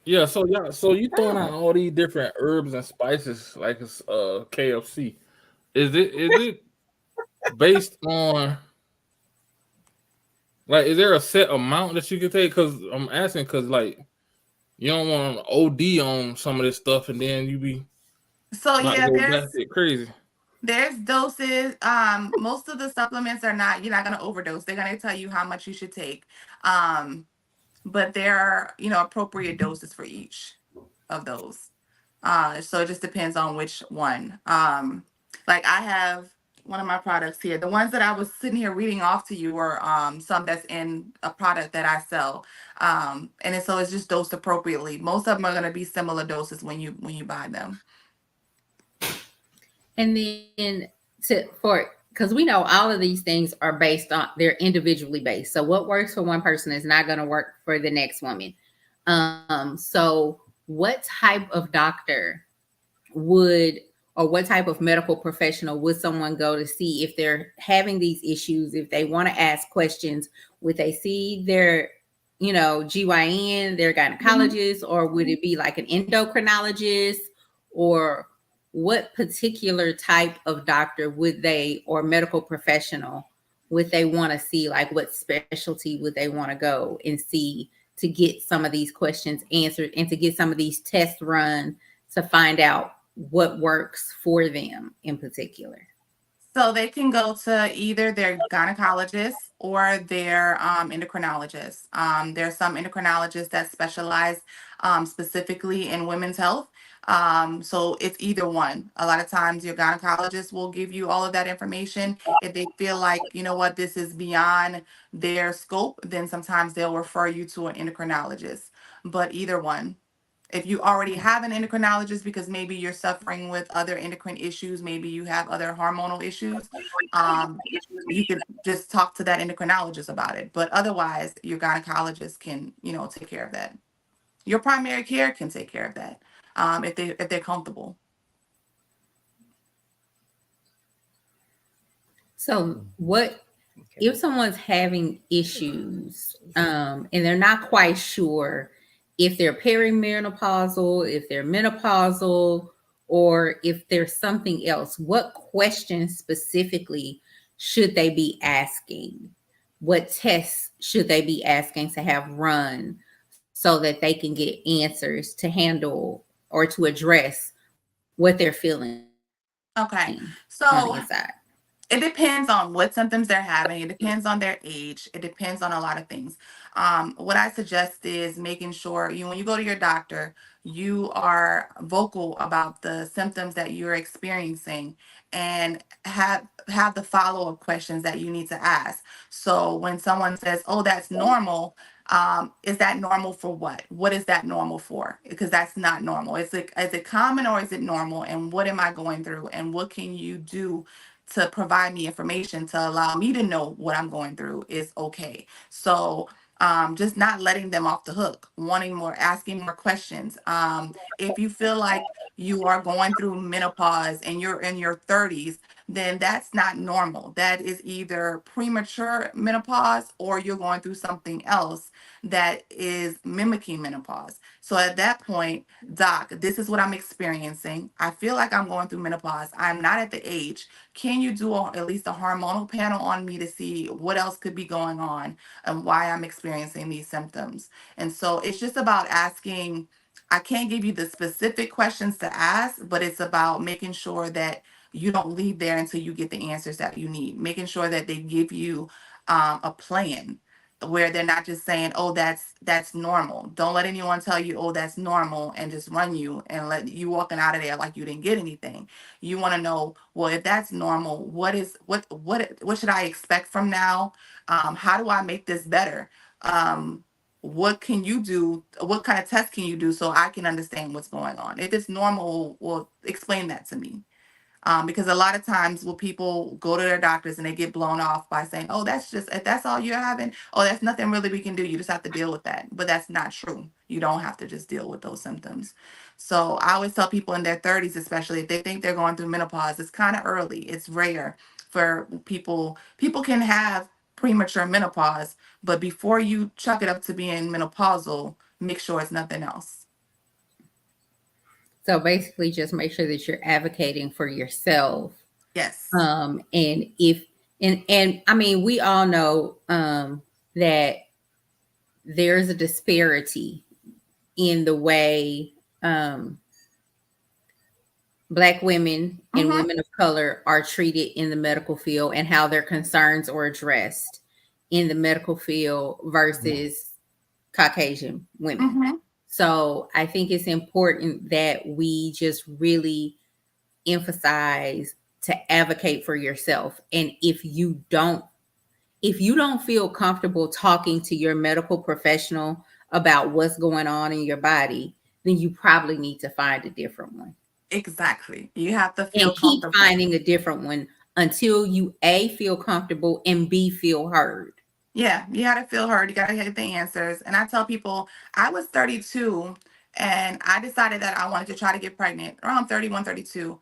Yeah, so you throwing out Oh. all these different herbs and spices like it's KFC. Is it based on, like, is there a set amount that you can take? Because I'm asking because, like, you don't want to OD on some of this stuff and then you be So about to yeah, go there's batshit crazy. There's doses. Most of the supplements are not, you're not going to overdose. They're going to tell you how much you should take. But there are, appropriate doses for each of those. So it just depends on which one. Like I have one of my products here. The ones that I was sitting here reading off to you were some that's in a product that I sell. So it's just dosed appropriately. Most of them are going to be similar doses when you buy them. And then because we know all of these things are they're individually based. So what works for one person is not going to work for the next woman. So what type of doctor or what type of medical professional would someone go to see if they're having these issues, if they want to ask questions? Would they see their, GYN, their gynecologist, or would it be like an endocrinologist, or what particular type of doctor or medical professional would they want to see? Like what specialty would they want to go and see to get some of these questions answered and to get some of these tests run to find out what works for them in particular? So they can go to either their gynecologist or their endocrinologist. There's some endocrinologists that specialize specifically in women's health. So it's either one. A lot of times your gynecologist will give you all of that information. If they feel like, what, this is beyond their scope, then sometimes they'll refer you to an endocrinologist. But either one. If you already have an endocrinologist because maybe you're suffering with other endocrine issues, maybe you have other hormonal issues, you could just talk to that endocrinologist about it. But otherwise, your gynecologist can, take care of that. Your primary care can take care of that if they're comfortable. So what if someone's having issues and they're not quite sure if they're perimenopausal, if they're menopausal, or if there's something else? What questions specifically should they be asking? What tests should they be asking to have run so that they can get answers to handle or to address what they're feeling Okay. on So the inside? it depends on what symptoms they're having. It depends on their age. It depends on a lot of things. What I suggest is making sure when you go to your doctor, you are vocal about the symptoms that you're experiencing and have the follow-up questions that you need to ask. So when someone says, "Oh, that's normal," is that normal for what? What is that normal for? Because that's not normal. Is it common or is it normal? And what am I going through? And what can you do to provide me information to allow me to know what I'm going through is okay. So just not letting them off the hook, wanting more, asking more questions. If you feel like you are going through menopause and you're in your 30s, then that's not normal. That is either premature menopause or you're going through something else that is mimicking menopause. So at that point, doc, this is what I'm experiencing. I feel like I'm going through menopause. I'm not at the age. Can you do at least a hormonal panel on me to see what else could be going on and why I'm experiencing these symptoms? And so it's just about asking. I can't give you the specific questions to ask, but it's about making sure that you don't leave there until you get the answers that you need, making sure that they give you a plan where they're not just saying, "Oh, that's normal." Don't let anyone tell you, "Oh, that's normal," and just run you and let you walking out of there like you didn't get anything. You want to know, well, if that's normal, what should I expect from now? How do I make this better? What can you do? What kind of test can you do so I can understand what's going on? If it's normal, well, explain that to me. Because a lot of times when people go to their doctors and they get blown off by saying, "Oh, if that's all you're having, oh, that's nothing really we can do. You just have to deal with that." But that's not true. You don't have to just deal with those symptoms. So I always tell people in their 30s, especially if they think they're going through menopause, it's kind of early. It's rare for people. People can have premature menopause, but before you chuck it up to being menopausal, make sure it's nothing else. So basically just make sure that you're advocating for yourself. Yes. And I mean, we all know that there's a disparity in the way Black women and Mm-hmm. women of color are treated in the medical field and how their concerns are addressed in the medical field versus Caucasian women. Mm-hmm. So I think it's important that we just really emphasize to advocate for yourself. And if you don't feel comfortable talking to your medical professional about what's going on in your body, then you probably need to find a different one Exactly. You have to and feel keep comfortable. finding a different one until you A, feel comfortable, and B, feel heard. Yeah, you gotta feel heard. You gotta get the answers. And I tell people, I was 32 and I decided that I wanted to try to get pregnant around 31, 32.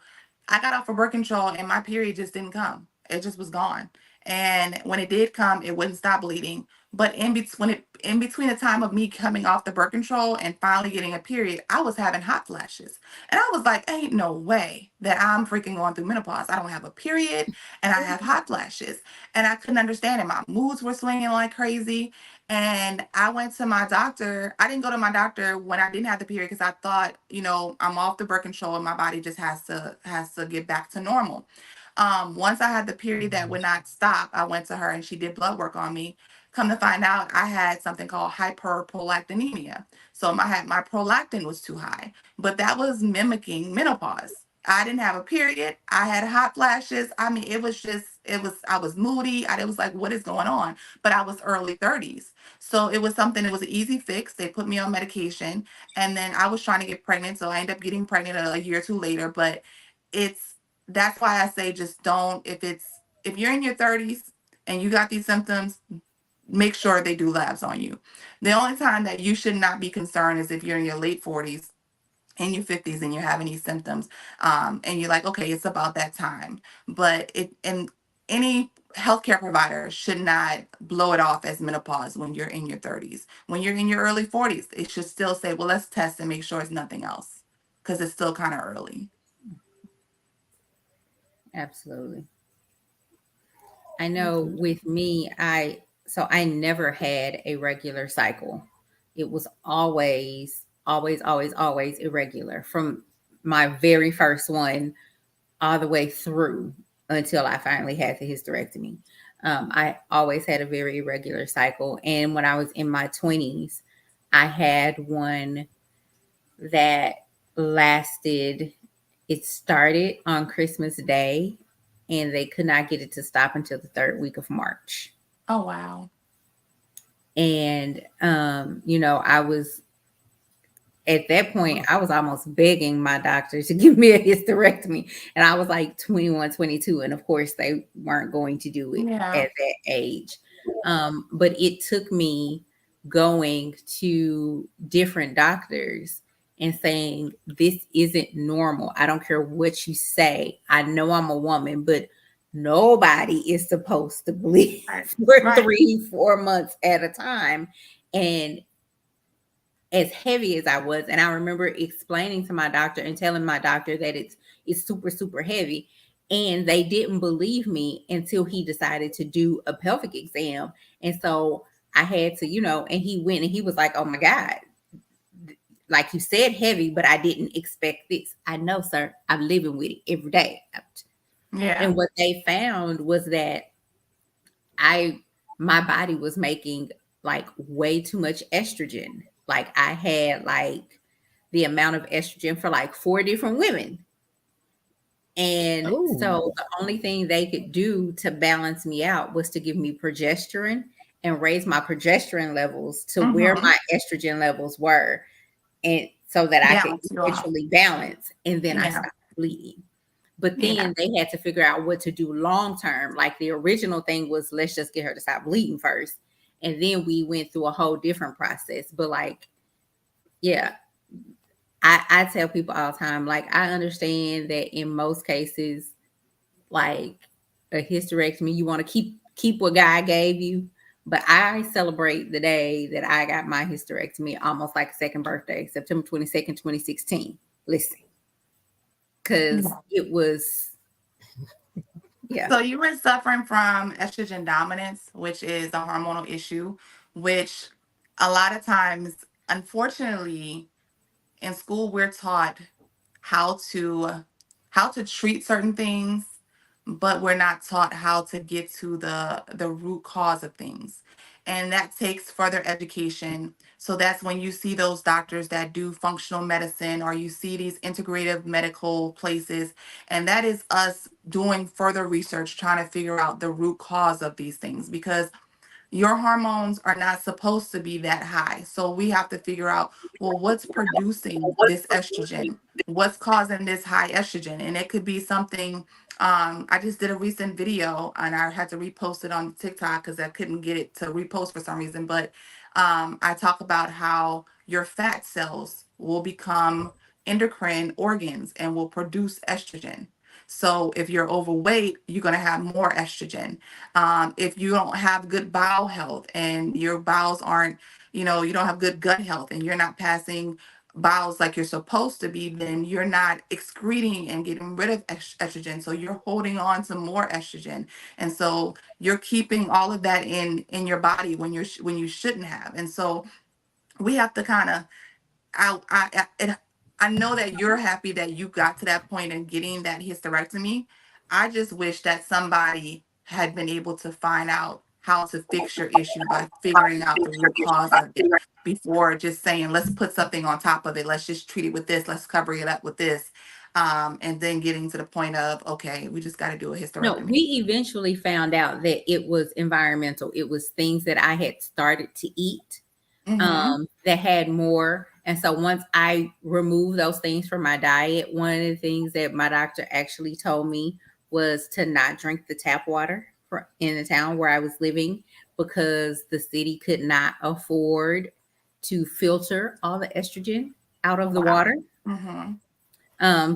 I got off of birth control and my period just didn't come. It just was gone. And when it did come, it wouldn't stop bleeding. But in between the time of me coming off the birth control and finally getting a period, I was having hot flashes. And I was like, ain't no way that I'm freaking going through menopause. I don't have a period and I have hot flashes and I couldn't understand it. My moods were swinging like crazy. And I went to my doctor. I didn't go to my doctor when I didn't have the period because I thought, I'm off the birth control and my body just has to get back to normal. Once I had the period that would not stop, I went to her and she did blood work on me. Come to find out, I had something called hyperprolactinemia. So my prolactin was too high, but that was mimicking menopause. I didn't have a period. I had hot flashes. I mean, I was moody. It was like, what is going on? But I was early 30s. So it was an easy fix. They put me on medication. And then I was trying to get pregnant. So I ended up getting pregnant a year or two later. But it's, that's why I say just don't, if you're in your 30s and you got these symptoms, make sure they do labs on you. The only time that you should not be concerned is if you're in your late 40s, in your 50s, and you're having these symptoms, and you're like, okay, it's about that time. But any healthcare provider should not blow it off as menopause when you're in your 30s. When you're in your early 40s, it should still say, well, let's test and make sure it's nothing else, because it's still kind of early. Absolutely. I know with me, I never had a regular cycle. It was always, always, always, always irregular from my very first one all the way through until I finally had the hysterectomy. I always had a very irregular cycle. And when I was in my 20s, I had one that lasted, it started on Christmas Day and they could not get it to stop until the third week of March. Oh, wow. And, I was at that point, I was almost begging my doctor to give me a hysterectomy. And I was like 21, 22. And of course, they weren't going to do it Yeah. at that age. But it took me going to different doctors and saying, this isn't normal. I don't care what you say. I know I'm a woman, but nobody is supposed to bleed Right. for Right. 3-4 months at a time. And as heavy as I was, and I remember explaining to my doctor and telling my doctor that it's super super heavy, and they didn't believe me until he decided to do a pelvic exam. And so I had to, and he went and he was like, "Oh my god, like you said heavy, but I didn't expect this." I know, sir. I'm living with it every day. Yeah. And what they found was that I my body was making like way too much estrogen. Like I had like the amount of estrogen for like 4 different women. And so Oh, the only thing they could do to balance me out was to give me progesterone and raise my progesterone levels to where Mm-hmm. my estrogen levels were, and so that I could Balance you out. eventually balance, and then I Yeah. stopped bleeding. But Yeah. then they had to figure out what to do long term. Like the original thing was, let's just get her to stop bleeding first. And then we went through a whole different process. But like, yeah, I tell people all the time, like, I understand that in most cases, like a hysterectomy, you want to keep what God gave you. But I celebrate the day that I got my hysterectomy almost like a second birthday, September 22nd, 2016. Listen, because Yeah. it was, yeah. So you were suffering from estrogen dominance, which is a hormonal issue, which a lot of times, unfortunately, in school we're taught how to how to treat certain things, but we're not taught how to get to the root cause of things. And that takes further education. So that's when you see those doctors that do functional medicine, or you see these integrative medical places, and that is us doing further research trying to figure out the root cause of these things, because your hormones are not supposed to be that high. So we have to figure out, well, what's producing this estrogen? What's causing this high estrogen? And it could be something. I just did a recent video and I had to repost it on TikTok because I couldn't get it to repost for some reason. But I talk about how your fat cells will become endocrine organs and will produce estrogen. So if you're overweight, you're going to have more estrogen. If you don't have good bowel health and your bowels aren't, you don't have good gut health and you're not passing bowels like you're supposed to be, then you're not excreting and getting rid of estrogen. So you're holding on to more estrogen. And so you're keeping all of that in your body when you shouldn't have. And so we have to kind of I know that you're happy that you got to that point in getting that hysterectomy. I just wish that somebody had been able to find out how to fix your issue by figuring out the root cause of it before just saying, let's put something on top of it. Let's just treat it with this. Let's cover it up with this. And then getting to the point of, okay, we just got to do a No, hysterectomy. we eventually found out that it was environmental. It was things that I had started to eat that had more. And so once I removed those things from my diet, one of the things that my doctor actually told me was to not drink the tap water in the town where I was living, because the city could not afford to filter all the estrogen out of the water.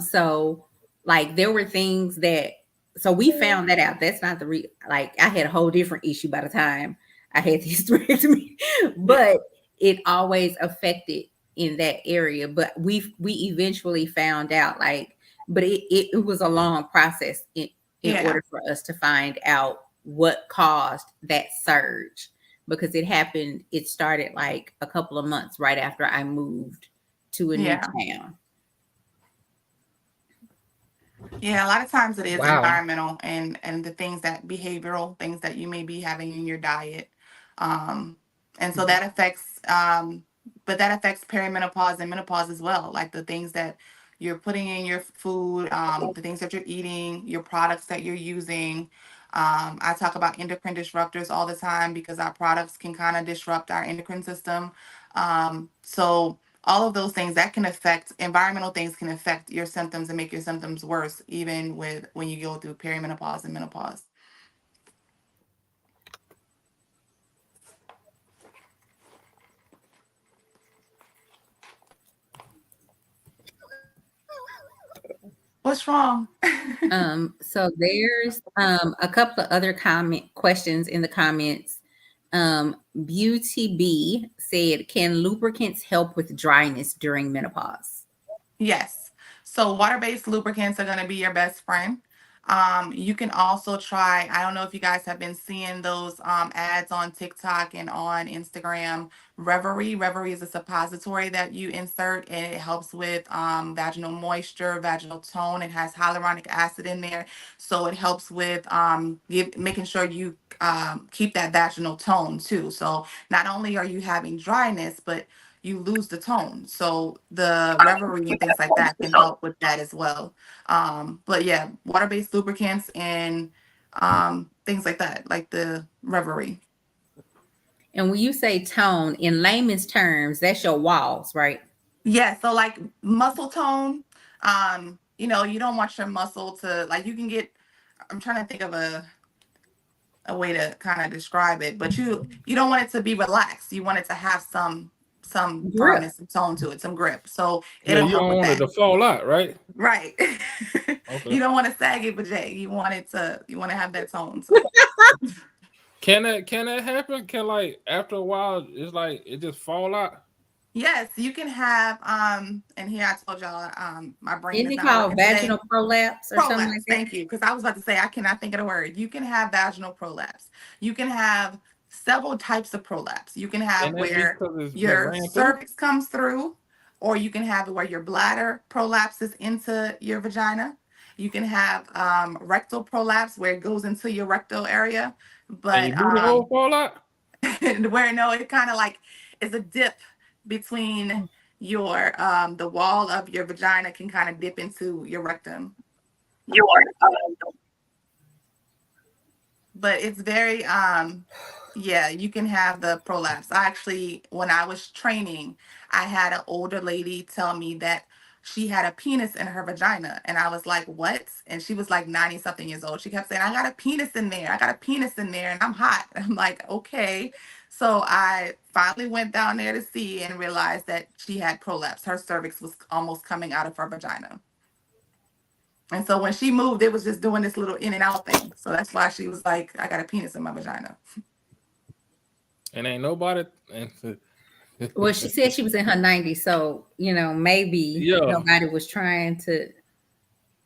So like there were things that, so we found that out. That's not the like I had a whole different issue by the time I had the hysterectomy, but it always affected in that area. But we eventually found out, like, but it was a long process in order for us to find out what caused that surge, because it started like a couple of months right after I moved to a new town. Yeah, a lot of times it is environmental and the things that behavioral things that you may be having in your diet. And so that affects but that affects perimenopause and menopause as well. Like the things that you're putting in your food, the things that you're eating, your products that you're using. I talk about endocrine disruptors all the time because our products can kind of disrupt our endocrine system. So all of those things that can affect environmental things can affect your symptoms and make your symptoms worse, even with when you go through perimenopause and menopause. What's wrong? So there's a couple of other questions in the comments. Beauty B said, can lubricants help with dryness during menopause? Yes. So water-based lubricants are going to be your best friend. You can also try, I don't know if you guys have been seeing those ads on TikTok and on Instagram, Reverie. Reverie is a suppository that you insert and it helps with vaginal moisture, vaginal tone. It has hyaluronic acid in there. So it helps with making sure you keep that vaginal tone too. So not only are you having dryness, but you lose the tone. So the Reverie and things like that can help with that as well. But yeah, water-based lubricants and things like that, like the Reverie. And when you say tone, in layman's terms, that's your walls, right? Yeah, so like muscle tone, you don't want your muscle to, like, you can get, I'm trying to think of a way to kind of describe it, but you don't want it to be relaxed. You want it to have some grip, firmness and tone to it, some grip. So Yeah, it'll you help don't with want it that. to fall out, right? Right. Okay. You don't want to sag it, but Jay, you want to have that tone. So. Can that happen? Can, like, after a while it's like it just fall out? Yes, you can have and here I told y'all my brain is is it not called working vaginal today. prolapse or something like Prolapse, that? thank you, because I was about to say I cannot think of the word. You can have vaginal prolapse. You can have several types of prolapse. You can Can have that be where because it's been your ran through? cervix comes through, or you can have it where your bladder prolapses into your vagina. You can have rectal prolapse where it goes into your rectal area, And you but do the whole fall out? where no, it kind of like is a dip between your the wall of your vagina can kind of dip into your rectum. Your But it's very yeah, you can have the prolapse. I actually, when I was training, I had an older lady tell me that she had a penis in her vagina, and I was like, what? And she was like 90 something years old. She kept saying, I got a penis in there, I got a penis in there, and I'm hot. I'm like, okay. So I finally went down there to see and realized that she had prolapse. Her cervix was almost coming out of her vagina. And so when she moved, it was just doing this little in and out thing. So that's why she was like, I got a penis in my vagina. And ain't nobody. Well, she said she was in her 90s, so maybe Yeah. nobody was trying to.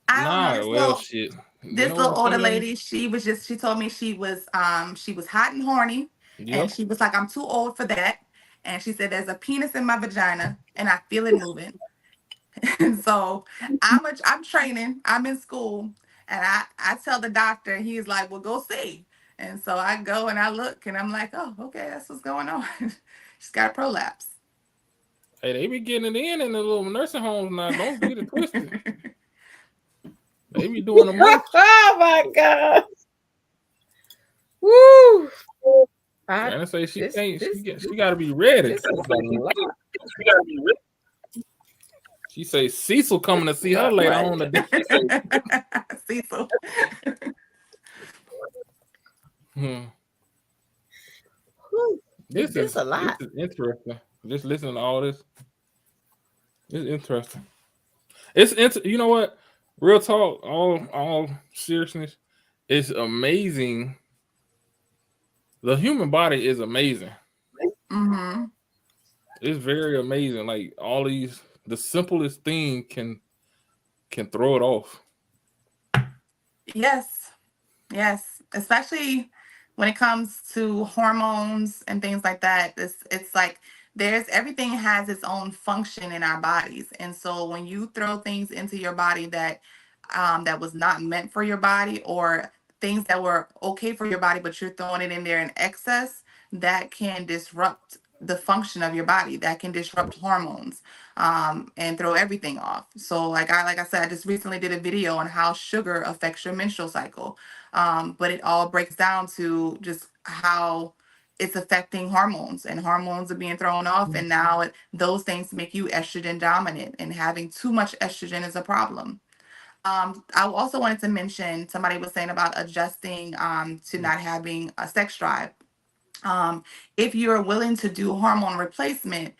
I don't know. Nah. Well, shit. You This know little what? Some older of them. lady, she told me she was hot and horny, and Yep. she was like, I'm too old for that. And she said, there's a penis in my vagina and I feel it moving. And so I'm training, I'm in school, and I tell the doctor, and he's like, well, go see. And so I go and I look and I'm like, oh, okay, that's what's going on. She's got a prolapse. Hey, they be getting it in the little nursing homes now. Don't get it twisted. They be doing the most. oh my God. Woo. Trying to say she This can't. this She got to be ready. this is a lot. She say Cecil coming to see her later on today. Cecil. Hmm. Whew. This This is a lot. interesting. Just listening to all this. It's interesting. You know what? Real talk, all seriousness, it's amazing. The human body is amazing. Mm-hmm. It's very amazing. Like all these, the simplest thing can throw it off. Yes. Yes, especially when it comes to hormones and things like that. It's like there's everything has its own function in our bodies. And so when you throw things into your body that was not meant for your body, or things that were okay for your body, but you're throwing it in there in excess, that can disrupt the function of your body. That can disrupt hormones, and throw everything off. So like I said, I just recently did a video on how sugar affects your menstrual cycle. But it all breaks down to just how it's affecting hormones, and hormones are being thrown off, and now those things make you estrogen dominant, and having too much estrogen is a problem. I also wanted to mention, somebody was saying about adjusting to not having a sex drive. um, if you're willing to do hormone replacement,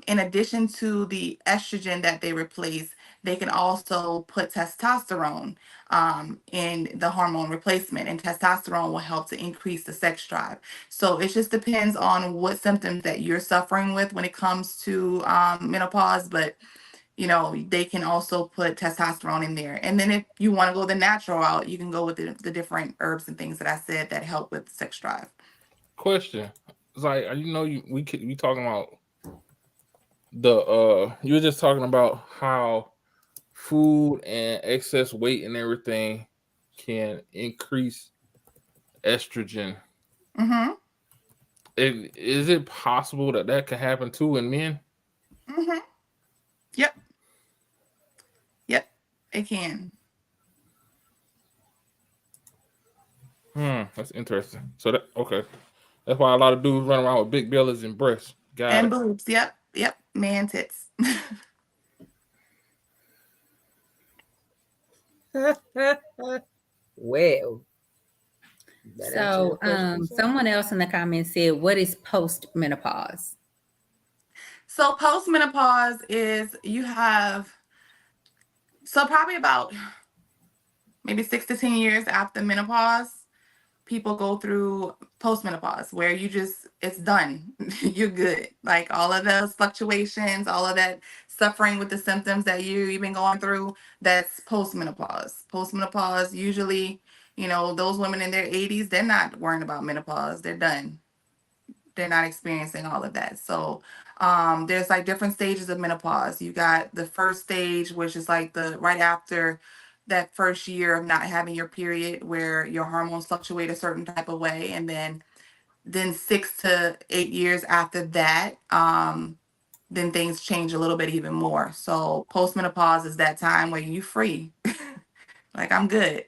in addition to the estrogen that they replace, they can also put testosterone in the hormone replacement, and testosterone will help to increase the sex drive. So it just depends on what symptoms that you're suffering with when it comes to menopause, but they can also put testosterone in there. And then if you want to go the natural route, you can go with the different herbs and things that I said that help with sex drive. Question. It's like we talking about you were just talking about how food and excess weight and everything can increase estrogen. Mm-hmm. Is it possible that can happen too in men? Mm-hmm. Yep. Yep. It can. That's interesting. So okay. That's why a lot of dudes run around with big bellies and breasts. Got And it. boobs. Yep. Yep. Man tits. Well, that answer your So, question, sir? someone else in the comments said, "What is post menopause?" So postmenopause is probably about maybe 6 to 10 years after menopause, people go through postmenopause where it's done. You're good. Like all of those fluctuations, all of that suffering with the symptoms that you've been going through, that's postmenopause. Postmenopause, usually, those women in their 80s, they're not worrying about menopause. They're done. They're not experiencing all of that. So there's like different stages of menopause. You got the first stage, which is like the right after that first year of not having your period where your hormones fluctuate a certain type of way, and then 6 to 8 years after that, then things change a little bit even more. So postmenopause is that time where you free. Like, I'm good.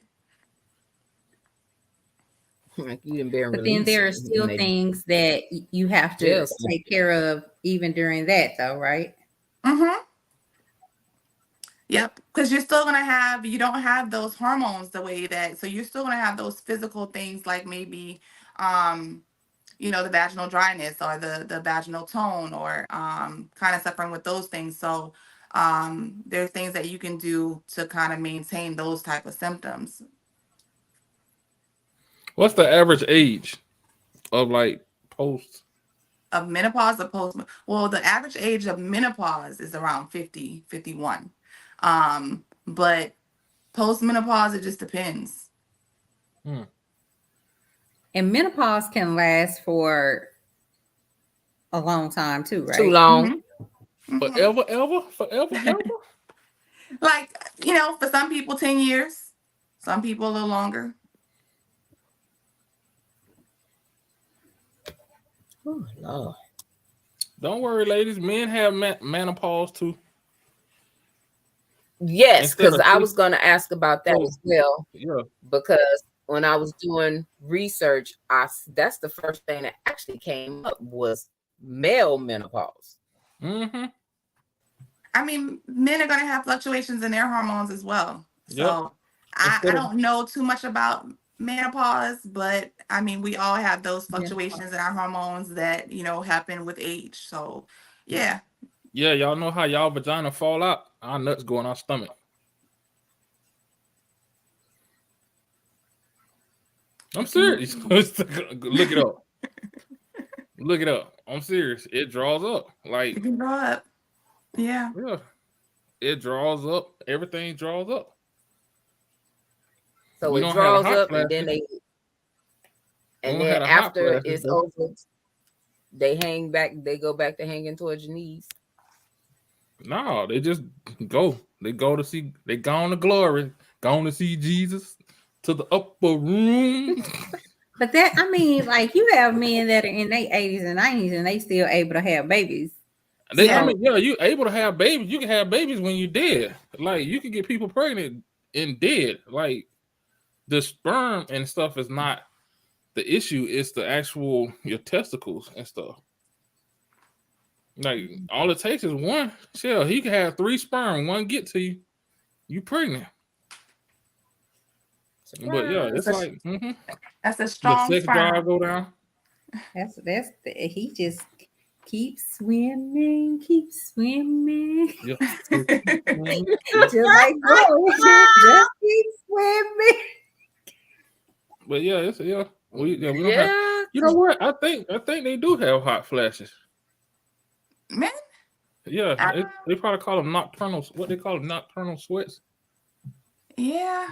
Like you done been But then released there are when still they things that you have to jail cell. take care of even during that, though, right? Mm-hmm. Yep, because you don't have those hormones the way that, so you're still gonna have those physical things like maybe, um, the vaginal dryness or the vaginal tone or kind of suffering with those things. So there's things that you can do to kind of maintain those type of symptoms. What's the average age of like post? Of menopause or well, the average age of menopause is around 50, 51. But postmenopause, it just depends. Hmm. And menopause can last for a long time too, too right? long. Mhm. Forever, ever, forever, ever. Like, for some people 10 years, some people a little longer. Oh Lord. Don't worry, ladies. Men have menopause too. Yes, Instead because of I six. was going to ask about that So as well. yeah. Because when I was doing research, that's the first thing that actually came up was male menopause. Mm-hmm. I mean, men are going to have fluctuations in their hormones as well. Yep. So I Instead of don't know too much about menopause, but I mean, we all have those Yeah. fluctuations in our hormones that, happen with age. So yeah. yeah, y'all know how y'all vagina fall out. Our nuts go in our stomach. I'm serious. Look it up. Look it up. I'm serious. It draws up. Like, You can grow up. Yeah. yeah, it draws up. Everything draws up. So We it don't have a draws hot up, and flashes. then We don't have a hot after flashes it's though. over, they hang back. They go back to hanging towards your knees. No, they just go. They go to see. They gone to glory. Gone to see Jesus to the upper room. But that, I mean, like you have men that are in their 80s and 90s and they still able to have babies. They, I Yeah. mean, yeah, you able to have babies. You can have babies when you're dead. Like you can get people pregnant and dead. Like the sperm and stuff is not the issue. It's the actual your testicles and stuff. Like all it takes is one. Shell. He can have 3 sperm. One get to you. You pregnant. But yeah, it's Surprise. like That's a the strong sex drive sperm. go down. He just keeps swimming, keeps swimming. Yeah. So keep swimming. Just like just keep swimming. But yeah, it's we don't have. Yeah. You know what? I think they do have hot flashes. Men? Yeah, they probably call them nocturnal. What they call them, nocturnal sweats. Yeah.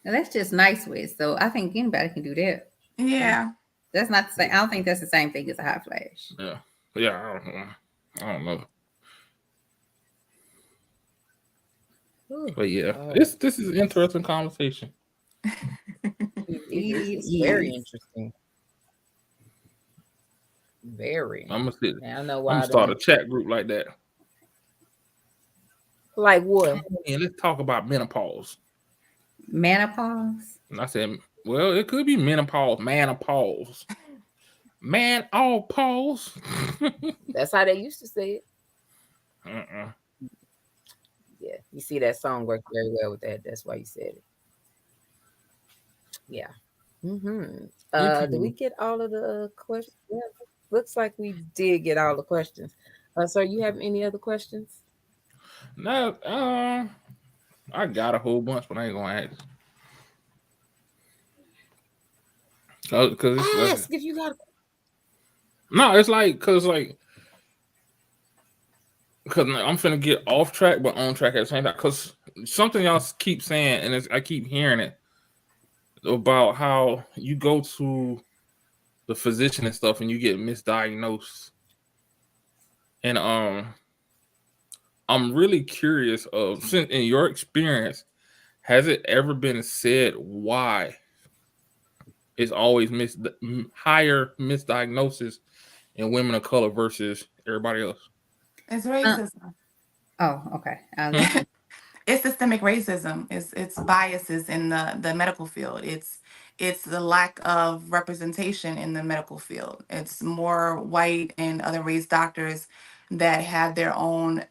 Now, that's just nice with. So I think anybody can do that. Yeah. That's not the same. I don't think that's the same thing as a hot flash. Yeah, yeah. I don't know. Ooh, But yeah, oh, this is an interesting conversation. it's very interesting. Very. I'm gonna sit. I don't know I'm why. gonna start a chat group like that. Like what? And let's talk about menopause. Menopause. And I said, well, it could be menopause, man, all pause. That's how they used to say it. Uh-uh. Yeah, you see that song worked very well with that. That's why you said it. Yeah. Did we get all of the questions? Yeah, looks like we did get all the questions. So you have any other questions? No, I got a whole bunch, but I ain't gonna ask. Because Ask if you got. no, it's like because I'm finna get off track, but on track at the same time. Because something y'all keep saying, and I keep hearing it about how you go to the physician and stuff, and you get misdiagnosed. And I'm really curious of, since in your experience, has it ever been said why it's always higher misdiagnosis in women of color versus everybody else? It's Uh, racism. oh, okay. Hmm? It's systemic racism. It's biases in the medical field. It's the lack of representation in the medical field. It's more white and other race doctors that have their own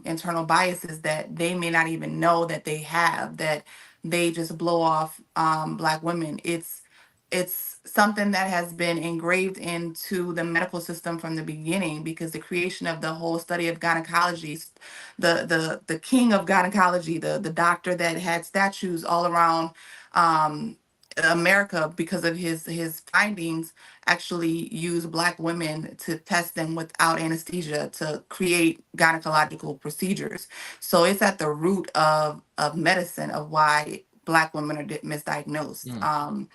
internal biases that they may not even know that they have, that they just blow off Black women. It's something that has been engraved into the medical system from the beginning, because the creation of the whole study of gynecology, the king of gynecology, the doctor that had statues all around um, America because of his findings, actually used Black women to test them without anesthesia to create gynecological procedures. So it's at the root of medicine of why Black women are misdiagnosed. Mm.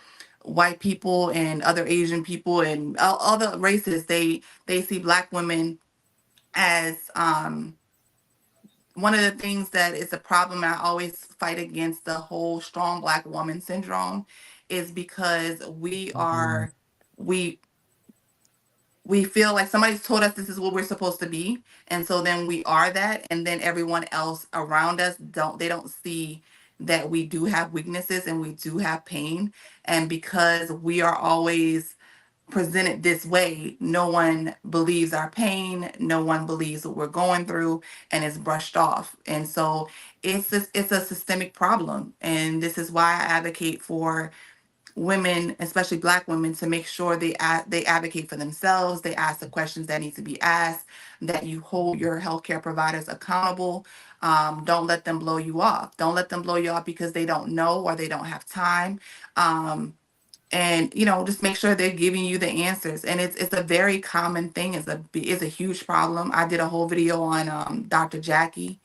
White people and other Asian people and all the races, they see Black women as one of the things that is a problem, and I always fight against the whole strong Black woman syndrome, is because we we feel like somebody's told us this is what we're supposed to be, and so then we are that, and then everyone else around us don't see that we do have weaknesses and we do have pain, and because we are always presented this way, no one believes our pain, no one believes what we're going through, and it's brushed off. And so it's a systemic problem, and this is why I advocate for women, especially Black women, to make sure they advocate for themselves, they ask the questions that need to be asked, that you hold your healthcare providers accountable. Don't let them blow you off. Don't let them blow you off because they don't know or they don't have time. And just make sure they're giving you the answers, and it's a very common thing. It's a huge problem. I did a whole video on Dr. Jackie,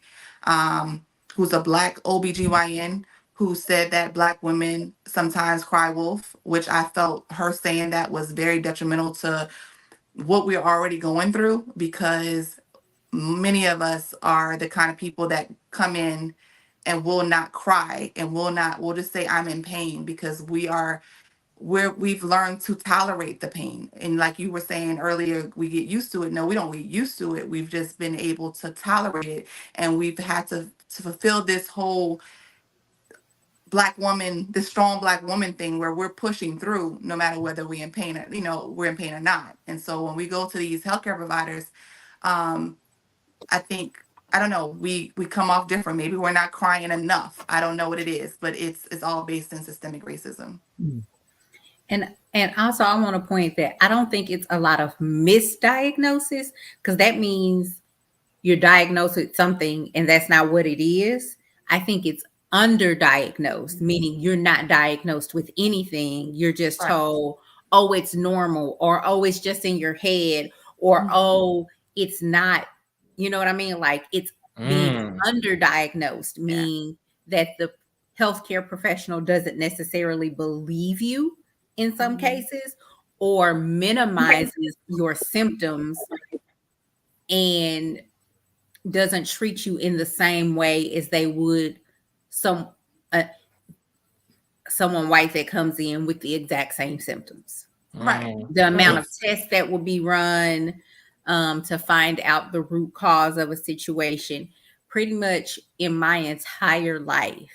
who's a Black OBGYN, who said that Black women sometimes cry wolf, which I felt her saying that was very detrimental to what we're already going through, because many of us are the kind of people that come in and will not cry and we'll just say I'm in pain, because we've learned to tolerate the pain. And like you were saying earlier, we get used to it. No, we don't get used to it. We've just been able to tolerate it. And we've had to fulfill this whole Black woman, this strong Black woman thing, where we're pushing through no matter whether we're in pain or, we're in pain or not. And so when we go to these healthcare providers, um, I think, I don't know, we come off different. Maybe we're not crying enough. I don't know what it is, but it's all based in systemic racism. And also I want to point that I don't think it's a lot of misdiagnosis, because that means you're diagnosed with something and that's not what it is. I think it's underdiagnosed, meaning you're not diagnosed with anything. You're just Right. told, oh, it's normal, or oh, it's just in your head, or Mhm. oh, it's not, you know what I mean? Like, it's being Mm. underdiagnosed, Yeah. meaning that the healthcare professional doesn't necessarily believe you in some Mhm. cases, or minimizes your symptoms and doesn't treat you in the same way as they would some uh, someone white that comes in with the exact same symptoms. Right. Mm. The amount Right. of tests that will be run to find out the root cause of a situation, pretty much in my entire life,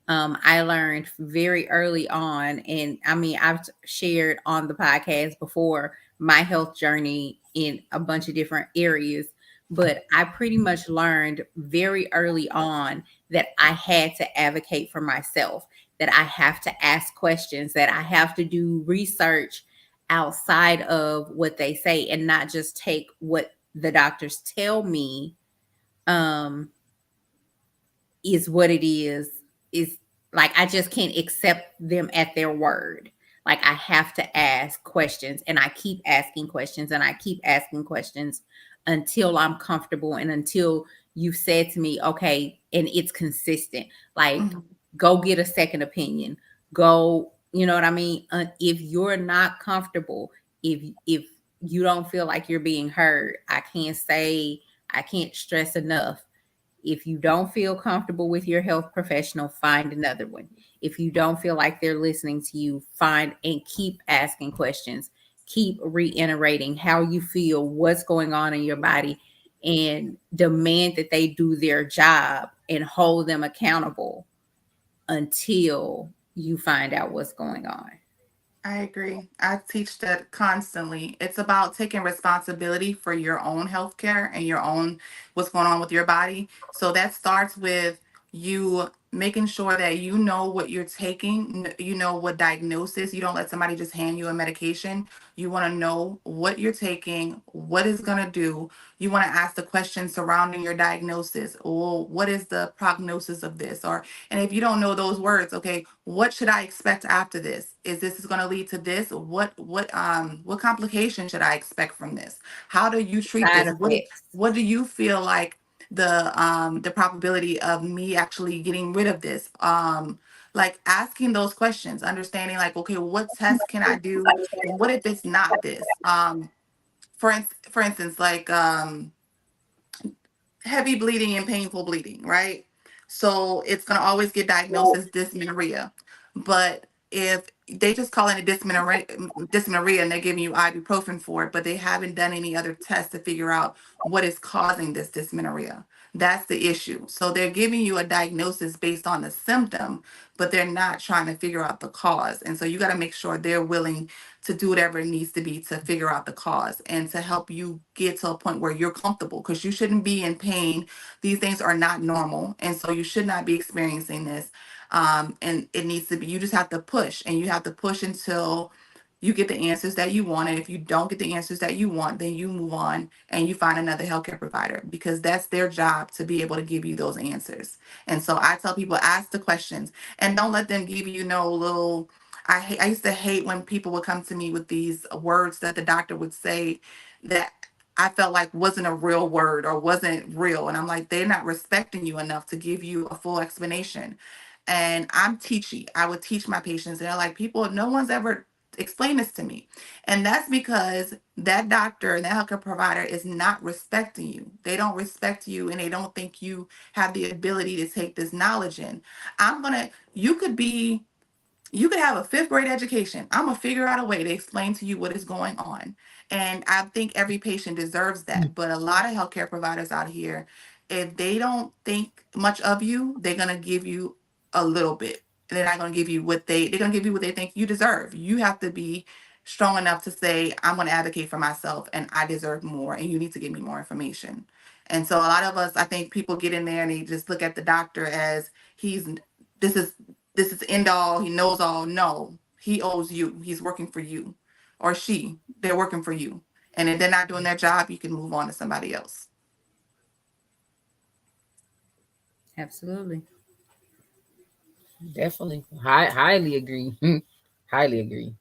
I learned very early on, and I mean, I've shared on the podcast before my health journey in a bunch of different areas, but I pretty much learned very early on that I had to advocate for myself, that I have to ask questions, that I have to do research outside of what they say and not just take what the doctors tell me um is what it is like I just can't accept them at their word. Like, I have to ask questions, and I keep asking questions, and I keep asking questions until I'm comfortable, and until you've said to me, okay, and it's consistent. Like, Mhm. go get a second opinion. Go, you know what I mean? If you're not comfortable, if you don't feel like you're being heard, I can't stress enough, If you don't feel comfortable with your health professional, find another one. If you don't feel like they're listening to you, find and keep asking questions. Keep reiterating how you feel, what's going on in your body, and demand that they do their job and hold them accountable until you find out what's going on. I agree. I teach that constantly. It's about taking responsibility for your own health care and your own what's going on with your body. So that starts with you making sure that you know what you're taking, you know what diagnosis. You don't let somebody just hand you a medication. You want to know what you're taking, what it's going to do. You want to ask the questions surrounding your diagnosis. Well, what is the prognosis of this? Or and if you don't know those words, okay, what should I expect after this? Is this going to lead to this? What complication should I expect from this? How do you treat Side this? effects. What do you feel like the probability of me actually getting rid of this? Like asking those questions, understanding like, okay, what test can I do? What if it's not this? For instance, like heavy bleeding and painful bleeding, right? So it's going to always get diagnosed as dysmenorrhea. But if they just call it a dysmenorrhea and they're giving you ibuprofen for it, but they haven't done any other tests to figure out what is causing this dysmenorrhea. That's the issue. So they're giving you a diagnosis based on the symptom, but they're not trying to figure out the cause. And so you got to make sure they're willing to do whatever it needs to be to figure out the cause and to help you get to a point where you're comfortable because you shouldn't be in pain. These things are not normal. And so you should not be experiencing this. And it needs to be, you just have to push and you have to push until you get the answers that you want. And if you don't get the answers that you want, then you move on and you find another healthcare provider because that's their job to be able to give you those answers. And so I tell people, ask the questions and don't let them give you no little. I used to hate when people would come to me with these words that the doctor would say that I felt like wasn't a real word or wasn't real. And I'm like, they're not respecting you enough to give you a full explanation. And I'm teachy. I would teach my patients, and they're like, people, no one's ever explained this to me. And that's because that doctor and that healthcare provider is not respecting you. They don't respect you and they don't think you have the ability to take this knowledge in. You could be you could have a fifth grade education. I'm gonna figure out a way to explain to you what is going on. And I think every patient deserves that. But a lot of healthcare providers out here, if they don't think much of you, they're gonna give you a little bit. They're not gonna give you they're gonna give you what they think you deserve. You have to be strong enough to say, I'm gonna advocate for myself and I deserve more and you need to give me more information. And so a lot of us, I think people get in there and they just look at the doctor as this is this is end all, he knows all. No, he owes you. He's working for you. Or she, they're working for you. And if they're not doing their job, you can move on to somebody else. Absolutely. Definitely. Highly agree. Highly agree.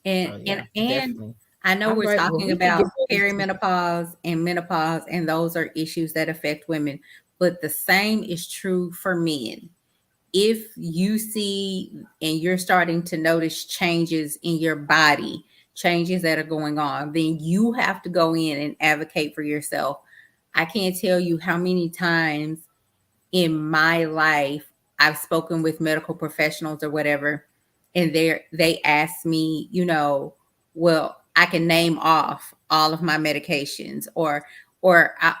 And Oh and yeah, and definitely. I know All we're right. Well, talking we can get about ready to. perimenopause and menopause, and those are issues that affect women, but the same is true for men. If you see and you're starting to notice changes in your body, changes that are going on, then you have to go in and advocate for yourself. I can't tell you how many times in my life I've spoken with medical professionals or whatever, and they ask me, well, I can name off all of my medications,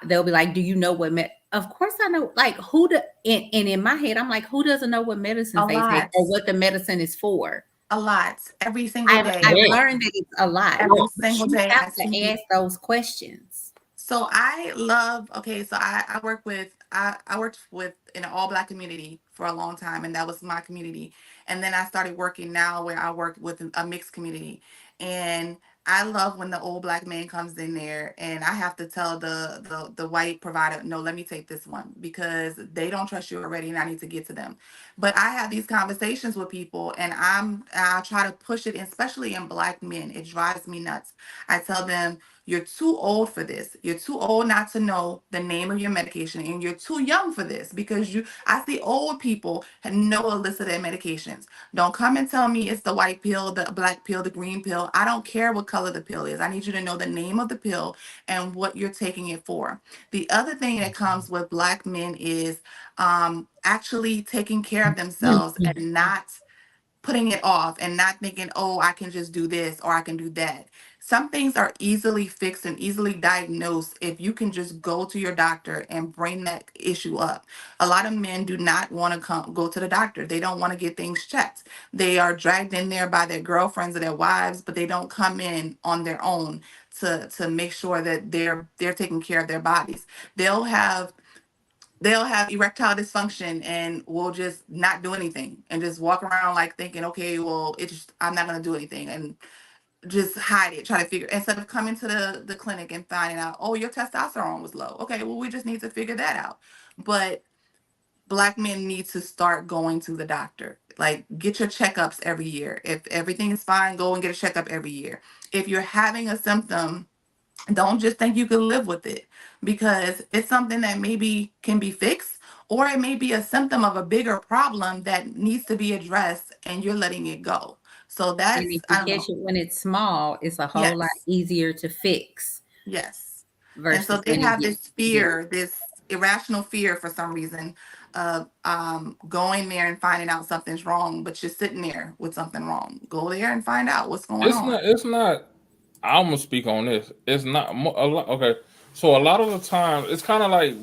they'll be like, "Do you know what Of course I know. Like who do and in my head, I'm like, who doesn't know what medicines A they take lot. or what the medicine is for? A lot. Every single I've day. Man, learned that it's a lot, Every but single you day have I to see. ask those questions. So I love, okay, so I work with, I worked with an all black community for a long time, and that was my community. And then I started working now where I work with a mixed community. And I love when the old black man comes in there and I have to tell the white provider, no, let me take this one because they don't trust you already and I need to get to them. But I have these conversations with people and I try to push it, especially in black men. It drives me nuts. I tell them, you're too old for this. You're too old not to know the name of your medication, and you're too young for this, because I see old people know a list of their medications. Don't come and tell me it's the white pill, the black pill, the green pill. I don't care what color the pill is. I need you to know the name of the pill and what you're taking it for. The other thing that comes with Black men is actually taking care of themselves and not putting it off and not thinking, oh, I can just do this or I can do that. Some things are easily fixed and easily diagnosed if you can just go to your doctor and bring that issue up. A lot of men do not want to go to the doctor. They don't want to get things checked. They are dragged in there by their girlfriends or their wives, but they don't come in on their own to make sure that they're taking care of their bodies. They'll have they'll have erectile dysfunction and will just not do anything and just walk around like thinking, okay, well, I'm not gonna do anything, and just hide it, try to figure, instead of coming to the clinic and finding out, oh, your testosterone was low. Okay, well, we just need to figure that out. But Black men need to start going to the doctor. Like, get your checkups every year. If everything is fine, go and get a checkup every year. If you're having a symptom, don't just think you can live with it, because it's something that maybe can be fixed, or it may be a symptom of a bigger problem that needs to be addressed and you're letting it go. So And that's, if you I don't catch know. it when it's small, it's a whole lot Yes. easier to fix Yes. And so versus they when it have gets this big. fear, this irrational fear for some reason, of going there and finding out something's wrong, but you're sitting there with something wrong. Go there and find out what's going It's on. not. It's not. I'm gonna speak on this. It's not a lot. Okay, so a lot of the time, it's kind of like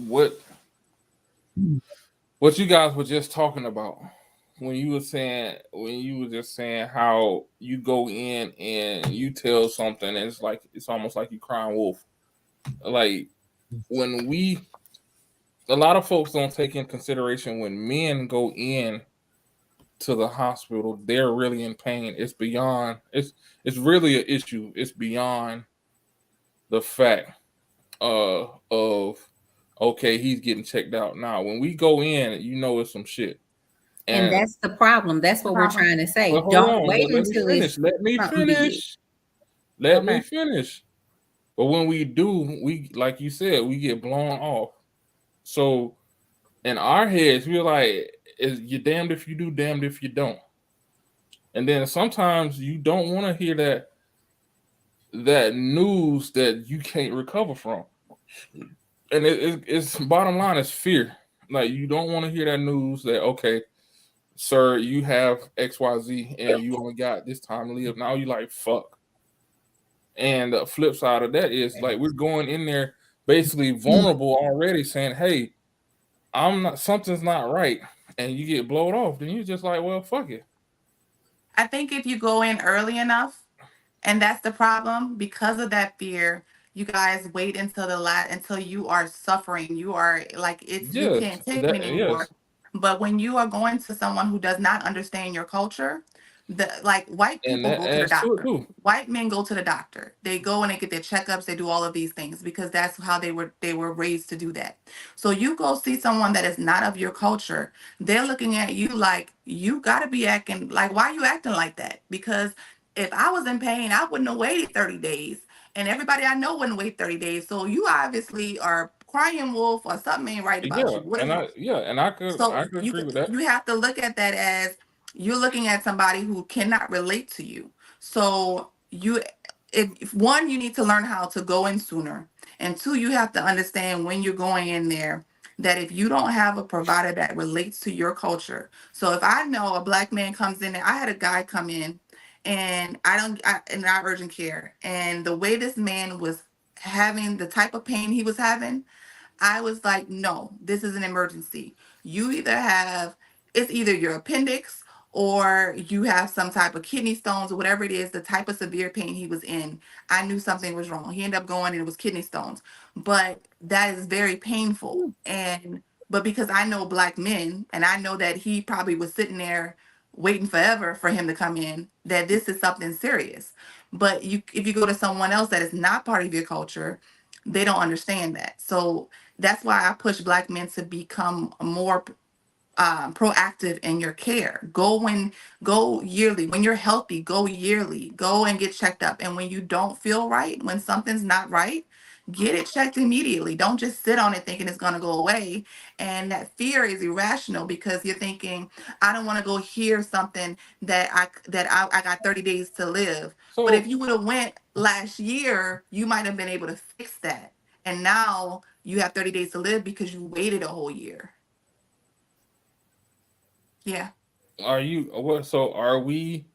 what you guys were just talking about when you were just saying how you go in and you tell something, and it's almost like you crying wolf. Like when we, a lot of folks don't take in consideration when men go in to the hospital, they're really in pain. It's beyond. It's really an issue. It's beyond the fact of okay, he's getting checked out. Now, when we go in, you know it's some shit. And And that's the problem. That's The what we're problem. trying to but say. hold Don't on, wait but let me until finish. it's Let me something big. finish. Let me Okay. finish. But when we do, we, like you said, we get blown off. So in our heads, we're like, you're damned if you do, damned if you don't. And then sometimes you don't want to hear that news that you can't recover from. And it's bottom line is fear. Like you don't want to hear that news that okay, sir, you have XYZ and you only got this time to live. Now you like fuck. And the flip side of that is like we're going in there basically vulnerable already, saying, "Hey, I'm not. Something's not right," and you get blown off. Then you're just like, "Well, fuck it." I think if you go in early enough, and that's the problem, because of that fear, you guys wait until until you are suffering. You are like, you Yes, can't take it that anymore. yes, But when you are going to someone who does not understand your culture, like white and people that go to the adds to it doctor. too. White men go to the doctor. They go and they get their checkups, they do all of these things because that's how they were raised to do that. So you go see someone that is not of your culture, they're looking at you like you gotta be acting like, why are you acting like that? Because if I was in pain, I wouldn't have waited 30 days. And everybody I know wouldn't wait 30 days. So you obviously are crying wolf or something ain't right about Yeah, you. What is and wrong? I So could agree with that. you have to look at that as you're looking at somebody who cannot relate to you. So if one, you need to learn how to go in sooner, and two, you have to understand when you're going in there that if you don't have a provider that relates to your culture. So if I know a Black man comes in there, I had a guy come in, and in our urgent care, and the way this man was having the type of pain he was having, I was like, no, this is an emergency. You either have, it's either your appendix or you have some type of kidney stones or whatever it is, the type of severe pain he was in. I knew something was wrong. He ended up going and it was kidney stones. But that is very painful. But because I know Black men and I know that he probably was sitting there waiting forever for him to come in, that this is something serious. But if you go to someone else that is not part of your culture, they don't understand that. So that's why I push Black men to become more proactive in your care. Go yearly. When you're healthy, go yearly. Go and get checked up. And when you don't feel right, when something's not right, get it checked immediately. Don't just sit on it thinking it's going to go away. And that fear is irrational because you're thinking, I don't want to go hear something I got 30 days to live. But if So you would have went last year, you might have been able to fix that. And now you have 30 days to live because you waited a whole year. Yeah. are you what? So are we?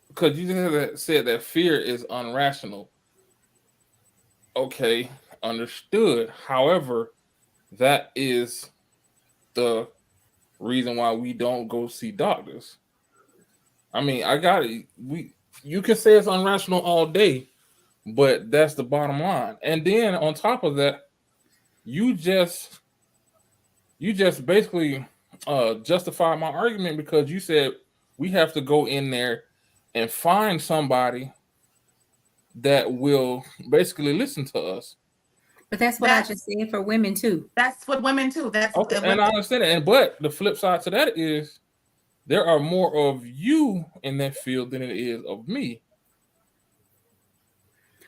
Because you said that fear is unrational. Okay, understood. However, that is the reason why we don't go see doctors. I mean, I got it. You can say it's unrational all day, but that's the bottom line. And then on top of that, you just you just basically justify my argument because you said we have to go in there and find somebody that will basically listen to us. But that's what I just That's said for women too. that's what women too. That's Okay, and what. I understand it. And but the flip side to that is there are more of you in that field than it is of me.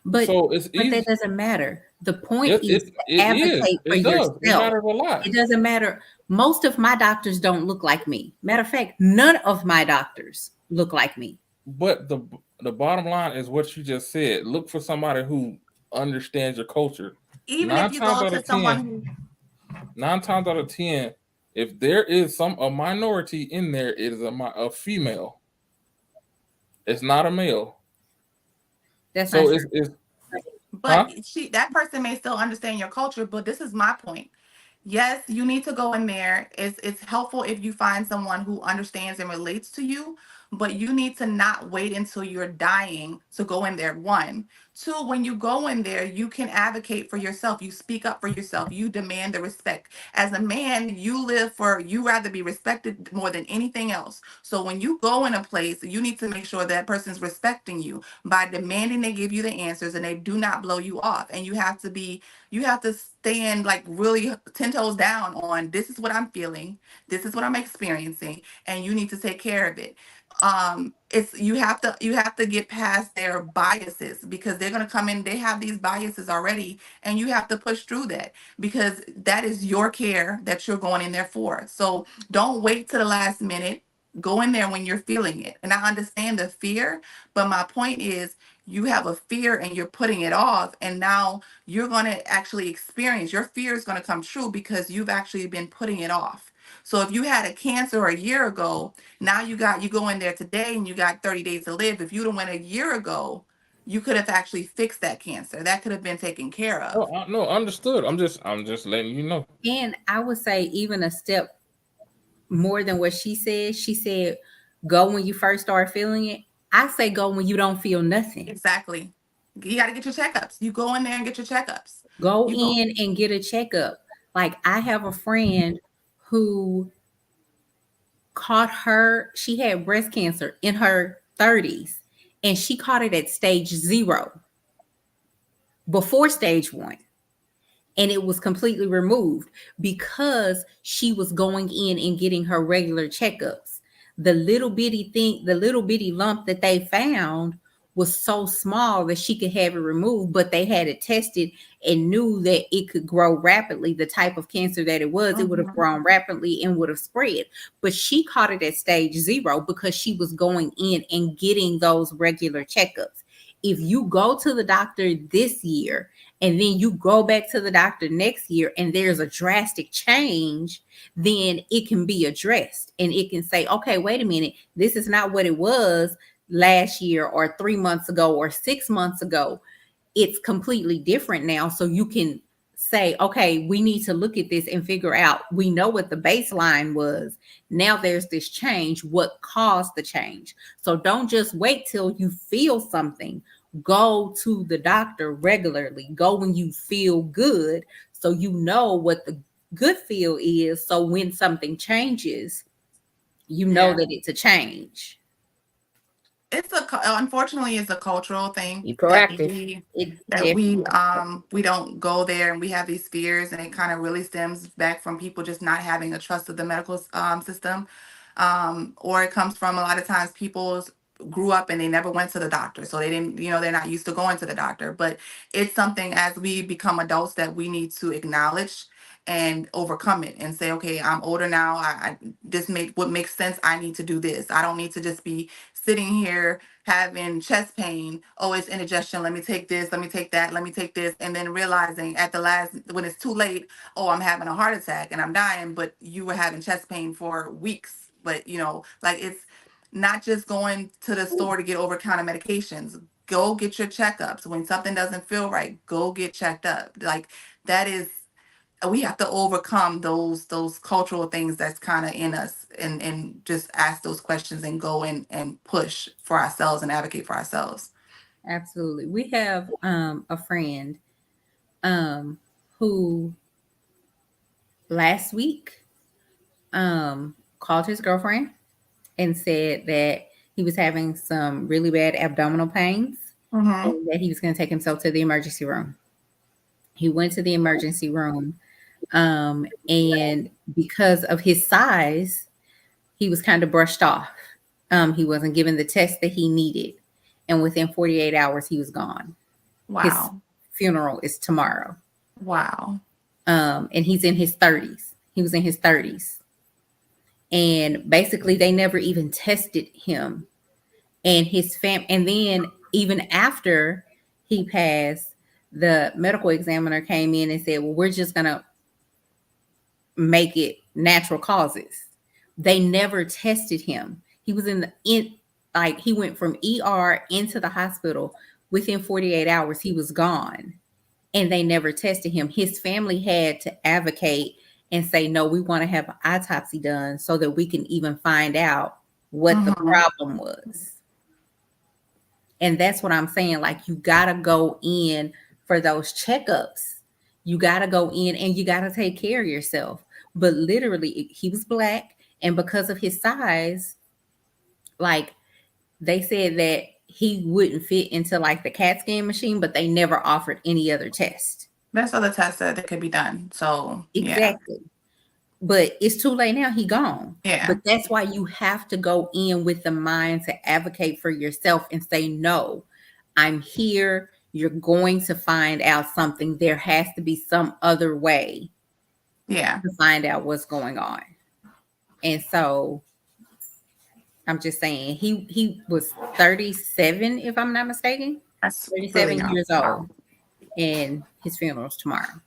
But So it's but that easy. doesn't matter. The point It is it, to it is. advocate for It does. It yourself. matters a lot. It doesn't matter. Most of my doctors don't look like me. Matter of fact, none of my doctors look like me. But the bottom line is what you just said. Look for somebody who understands your culture. Even if Nine you times go out to of someone ten, who, 9 times out of 10, if there is a minority in there, it is a female. It's not a male. That's not So true. it's but huh? that person may still understand your culture. But this is my point. Yes, you need to go in there. It's helpful if you find someone who understands and relates to you, but you need to not wait until you're dying to go in there. One. Two, when you go in there, you can advocate for yourself. You speak up for yourself. You demand the respect. As a man, you rather be respected more than anything else. So when you go in a place, you need to make sure that person's respecting you by demanding they give you the answers and they do not blow you off. And you have to stand like really 10 toes down on this is what I'm feeling, this is what I'm experiencing, and you need to take care of it. It's you have to get past their biases because they're going to come in, they have these biases already, and you have to push through that because that is your care that you're going in there for. So don't wait to the last minute. Go in there when you're feeling it. And I understand the fear, but my point is you have a fear and you're putting it off, and now you're going to actually experience your fear is going to come true because you've actually been putting it off. So if you had a cancer a year ago, now you go in there today and you got 30 days to live. If you'd have went a year ago, you could have actually fixed that cancer. That could have been taken care No, of. no, understood. I'm just letting you know. And I would say even a step more than what she said. She said, go when you first start feeling it. I say go when you don't feel nothing. Exactly. You got to get your checkups. You go in there and get your checkups. Go You go. in and get a checkup. Like I have a friend who she had breast cancer in her 30s and she caught it at stage 0 before stage 1. And it was completely removed because she was going in and getting her regular checkups. The little bitty lump that they found was so small that she could have it removed, but they had it tested and knew that it could grow rapidly. The type of cancer that it was, it would have Mhm. grown rapidly and would have spread. But she caught it at stage 0 because she was going in and getting those regular checkups. If you go to the doctor this year and then you go back to the doctor next year and there's a drastic change, then it can be addressed and it can say, okay, wait a minute, this is not what it was last year or 3 months ago or 6 months ago. It's completely different now. So you can say, okay, we need to look at this and figure out, we know what the baseline was. Now there's this change. What caused the change? So don't just wait till you feel something. Go to the doctor regularly. Go when you feel good so you know what the good feel is. So when something changes, you know Yeah. that it's a change. Unfortunately, it's a cultural thing Be that proactive. It that definitely we don't go there, and we have these fears, and it kind of really stems back from people just not having a trust of the medical system, or it comes from a lot of times people grew up and they never went to the doctor, so they didn't, they're not used to going to the doctor. But it's something, as we become adults, that we need to acknowledge and overcome it and say, okay, I'm older now. I this make what makes sense. I need to do this. I don't need to just be sitting here having chest pain. Oh, it's indigestion. Let me take this. Let me take that. Let me take this. And then realizing at the last, when it's too late, oh, I'm having a heart attack and I'm dying, but you were having chest pain for weeks. But, like, it's not just going to the store to get over counter medications. Go get your checkups. When something doesn't feel right, go get checked up. Like, that is, we have to overcome those cultural things that's kind of in us, and just ask those questions and go and push for ourselves and advocate for ourselves. absolutely. We have a friend who last week called his girlfriend and said that he was having some really bad abdominal pains Mm-hmm. and that he was going to take himself to the emergency room. He went to the emergency room, and because of his size, he was kind of brushed off. He wasn't given the test that he needed, and within 48 hours, he was gone. His Wow. funeral is tomorrow, Wow. and he's in his 30s. He was in his 30s, and basically, they never even tested him and his fam. And then even after he passed, the medical examiner came in and said, "Well, we're just gonna make it natural causes." They never tested him. He was like he went from ER into the hospital. Within 48 hours, he was gone, and they never tested him. His family had to advocate and say, "No, we want to have an autopsy done so that we can even find out what the Mm-hmm. problem was." And that's what I'm saying. Like, you got to go in for those checkups. You got to go in and you got to take care of yourself. But literally, he was black. And because of his size, like, they said that he wouldn't fit into like the CAT scan machine, but they never offered any other test. There's other tests that could be done. So yeah. Exactly. But it's too late now. He gone. Yeah. But that's why you have to go in with the mind to advocate for yourself and say, no, I'm here. You're going to find out something. There has to be some other way Yeah. to find out what's going on. And so I'm just saying, he was 37, if I'm not mistaken, That's really 37 young. years Wow. old, and his funeral's tomorrow.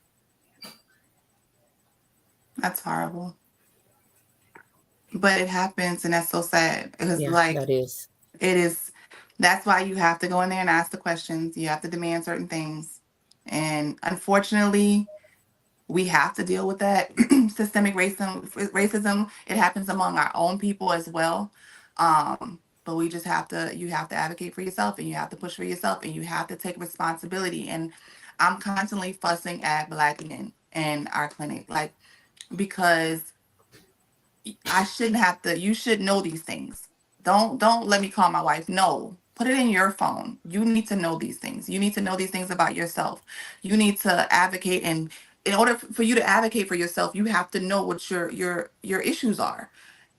That's horrible. But it happens, and that's so sad, because, Yeah, like, that is. it is. That's why you have to go in there and ask the questions. You have to demand certain things. And unfortunately, we have to deal with that systemic racism. It happens among our own people as well. But we just have to, you have to advocate for yourself, and you have to push for yourself, and you have to take responsibility. And I'm constantly fussing at Black men in our clinic, like, because I shouldn't have to. You should know these things. Don't let me call my wife. No, put it in your phone. You need to know these things. You need to know these things about yourself. You need to advocate, and in order for you to advocate for yourself, you have to know what your issues are.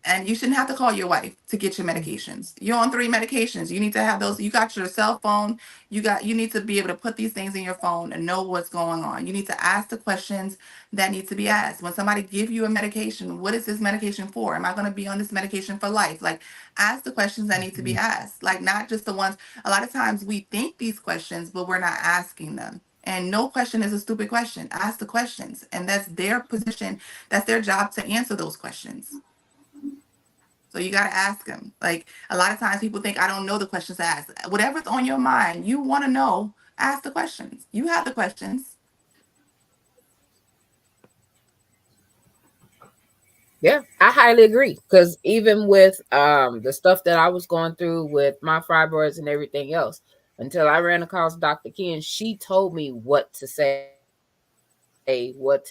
And you shouldn't have to call your wife to get your medications. You're on 3 medications. You need to have those. You got your cell phone. You need to be able to put these things in your phone and know what's going on. You need to ask the questions that need to be asked. When somebody give you a medication, what is this medication for? Am I going to be on this medication for life? Like, ask the questions that need to be asked. Like, not just the ones. A lot of times we think these questions, but we're not asking them. And no question is a stupid question. Ask the questions. And that's their position. That's their job to answer those questions. So you got to ask them. Like, a lot of times people think, I don't know the questions to ask. Whatever's on your mind, you want to know, ask the questions. You have the questions. Yeah, I highly agree. Because even with the stuff that I was going through with my fibroids and everything else, until I ran across Dr. Ken, she told me what to say, what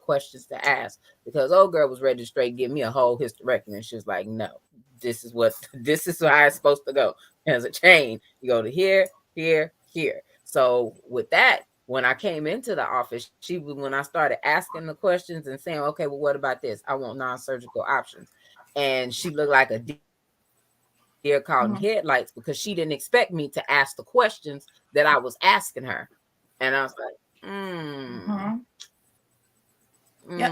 questions to ask. Because old girl was ready to straight give me a whole hysterectomy, and she was like, "No, this is what this is how it's supposed to go. As a chain, you go to here, here, here. So with that, when I came into the office, when I started asking the questions and saying, okay, well, what about this? I want non-surgical options. And she looked like a deer caught in headlights because she didn't expect me to ask the questions that I was asking her. And I was like, Mm-hmm. Yep.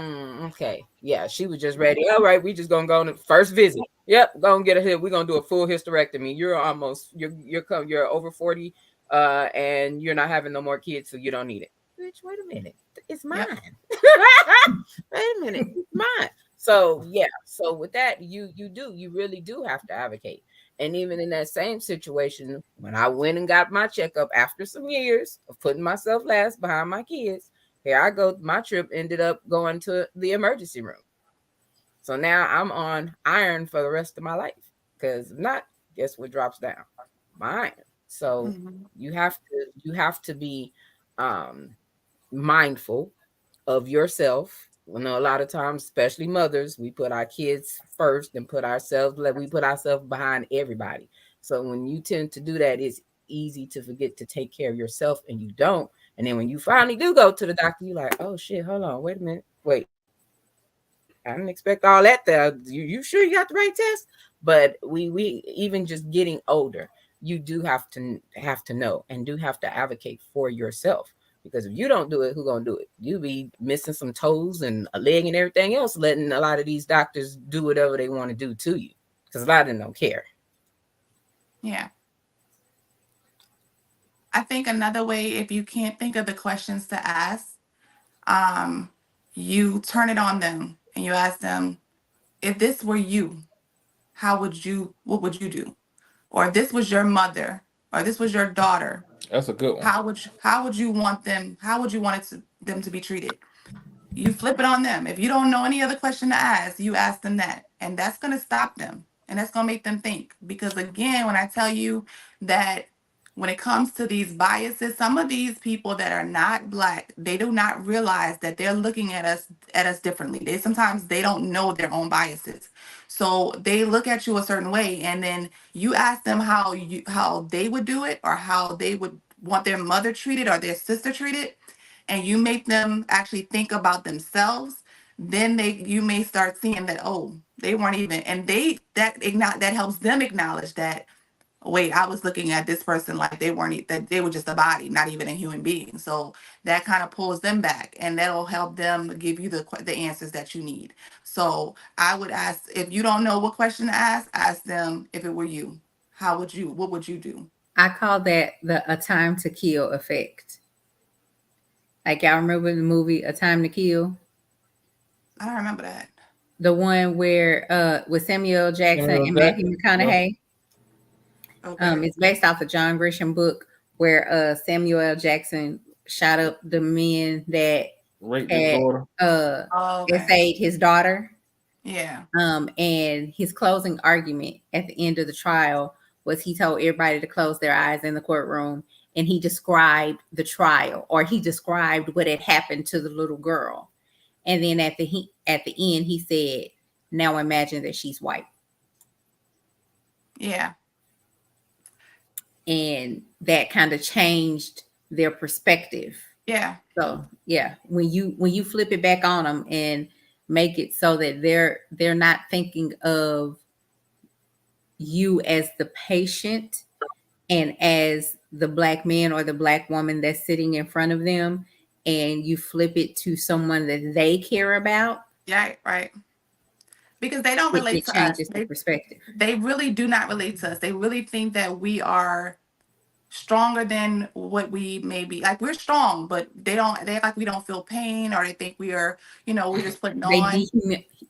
okay. Yeah, she was just ready. All right, we just gonna go on the first visit. Yep, gonna get a hit. We're gonna do a full hysterectomy. You're over 40, and you're not having no more kids, so you don't need it. Bitch, wait a minute. It's mine. Yep. Wait a minute, it's mine. So yeah, so with that, you really do have to advocate. And even in that same situation, when I went and got my checkup after some years of putting myself last behind my kids, here I go. My trip ended up going to the emergency room. So now I'm on iron for the rest of my life. Because if not, guess what drops down? My iron. So Mm-hmm. you have to be um mindful of yourself. You know, a lot of times, especially mothers, we put our kids first and we put ourselves behind everybody. So when you tend to do that, it's easy to forget to take care of yourself and you don't. And then when you finally do go to the doctor, you're like, oh shit, hold on, wait a minute. Wait, I didn't expect all that there. You sure you got the right test? But we even just getting older, you do have to know and do have to advocate for yourself. Because if you don't do it, who gonna do it? You be missing some toes and a leg and everything else, letting a lot of these doctors do whatever they want to do to you. Because a lot of them don't care. Yeah. I think another way, if you can't think of the questions to ask, um, you turn it on them and you ask them, if this were you, what would you do? Or if this was your mother, or this was your daughter, That's a good one. how would you want them to be treated? You flip it on them. If you don't know any other question to ask, you ask them that. And that's going to stop them. And that's going to make them think. Because again, when I tell you that when it comes to these biases, some of these people that are not black, they do not realize that they're looking at us differently. They don't know their own biases. So they look at you a certain way and then you ask them how they would do it or how they would want their mother treated or their sister treated, and you make them actually think about themselves, then you may start seeing that, oh, they weren't even, and that helps them acknowledge that, wait, I was looking at this person like that they were just a body, not even a human being. So that kind of pulls them back, and that'll help them give you the answers that you need. So I would ask, if you don't know what question to ask them, if it were you, what would you do? I call that the a time to kill effect. Like y'all remember the movie A Time to Kill? I don't remember that. The one where with Samuel Jackson Samuel and Matthew Jackson. Yeah. McConaughey. Okay. It's based off a John Grisham book where Samuel L. Jackson shot up the men that Raped his had daughter. Okay. essayed his daughter. Yeah. And his closing argument at the end of the trial was he told everybody to close their eyes in the courtroom, and he described the trial, or he described what had happened to the little girl. And then at the end, he said, "Now imagine that she's white." Yeah. And that kind of changed their perspective. Yeah. So yeah, when you flip it back on them and make it so that they're not thinking of you as the patient and as the black man or the black woman that's sitting in front of them, and you flip it to someone that they care about, Yeah. Right. Because they don't relate it to us. changes the perspective. They really do not relate to us. They really think that we are stronger than what we may be. Like, we're strong, but they act like we don't feel pain, or they think we are, we're just putting They on.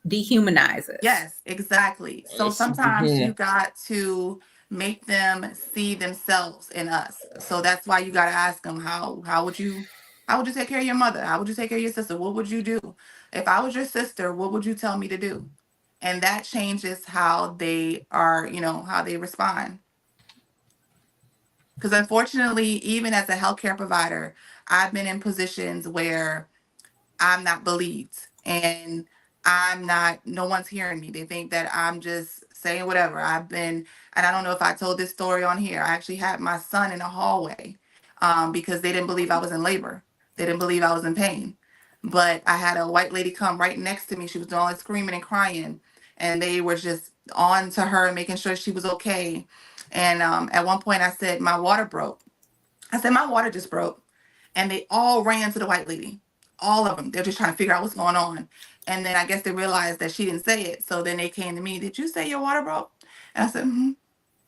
dehumanize us. Yes, exactly. So sometimes you got to make them see themselves in us. So that's why you got to ask them, how would you take care of your mother? How would you take care of your sister? What would you do? If I was your sister, what would you tell me to do? And that changes how they are, how they respond. Because unfortunately, even as a healthcare provider, I've been in positions where I'm not believed. And I'm not, no one's hearing me. They think that I'm just saying whatever. And I don't know if I told this story on here. I actually had my son in the hallway because they didn't believe I was in labor. They didn't believe I was in pain. But I had a white lady come right next to me. She was doing all this screaming and crying. And they were just on to her, making sure she was okay. And at one point, I said, my water broke. I said, my water just broke. And they all ran to the white lady. All of them. They're just trying to figure out what's going on. And then I guess they realized that she didn't say it. So then they came to me, did you say your water broke? And I said,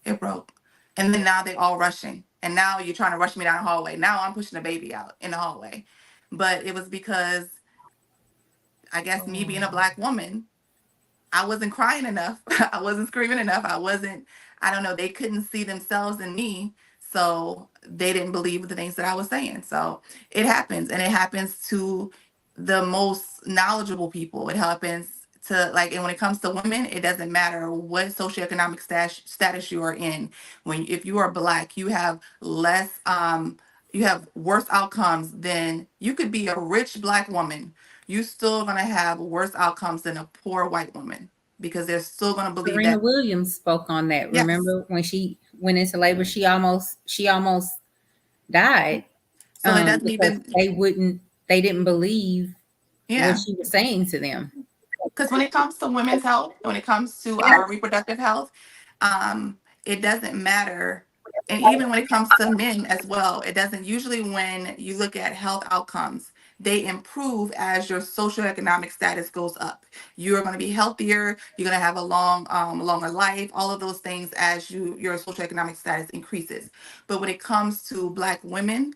it broke. And then now they're all rushing. And now you're trying to rush me down the hallway. Now I'm pushing a baby out in the hallway. But it was because I guess me being a Black woman, I wasn't crying enough. I wasn't screaming enough. I don't know, they couldn't see themselves in me. So they didn't believe the things that I was saying. So it happens. And it happens to the most knowledgeable people. It happens to, like, and when it comes to women, it doesn't matter what socioeconomic status you are in. If you are Black, you have you have worse outcomes than, you could be a rich Black woman, you still gonna have worse outcomes than a poor white woman, because they're still gonna believe Serena that. Williams spoke on that. Yes. Remember when she went into labor, she almost died So it doesn't because even, they didn't believe what yeah. she was saying to them. Because when it comes to women's health, when it comes to our reproductive health, it doesn't matter. And even when it comes to men as well, it doesn't. Usually, when you look at health outcomes, they improve as your socioeconomic status goes up. You're going to be healthier. You're going to have a longer life. All of those things as your socioeconomic status increases. But when it comes to Black women,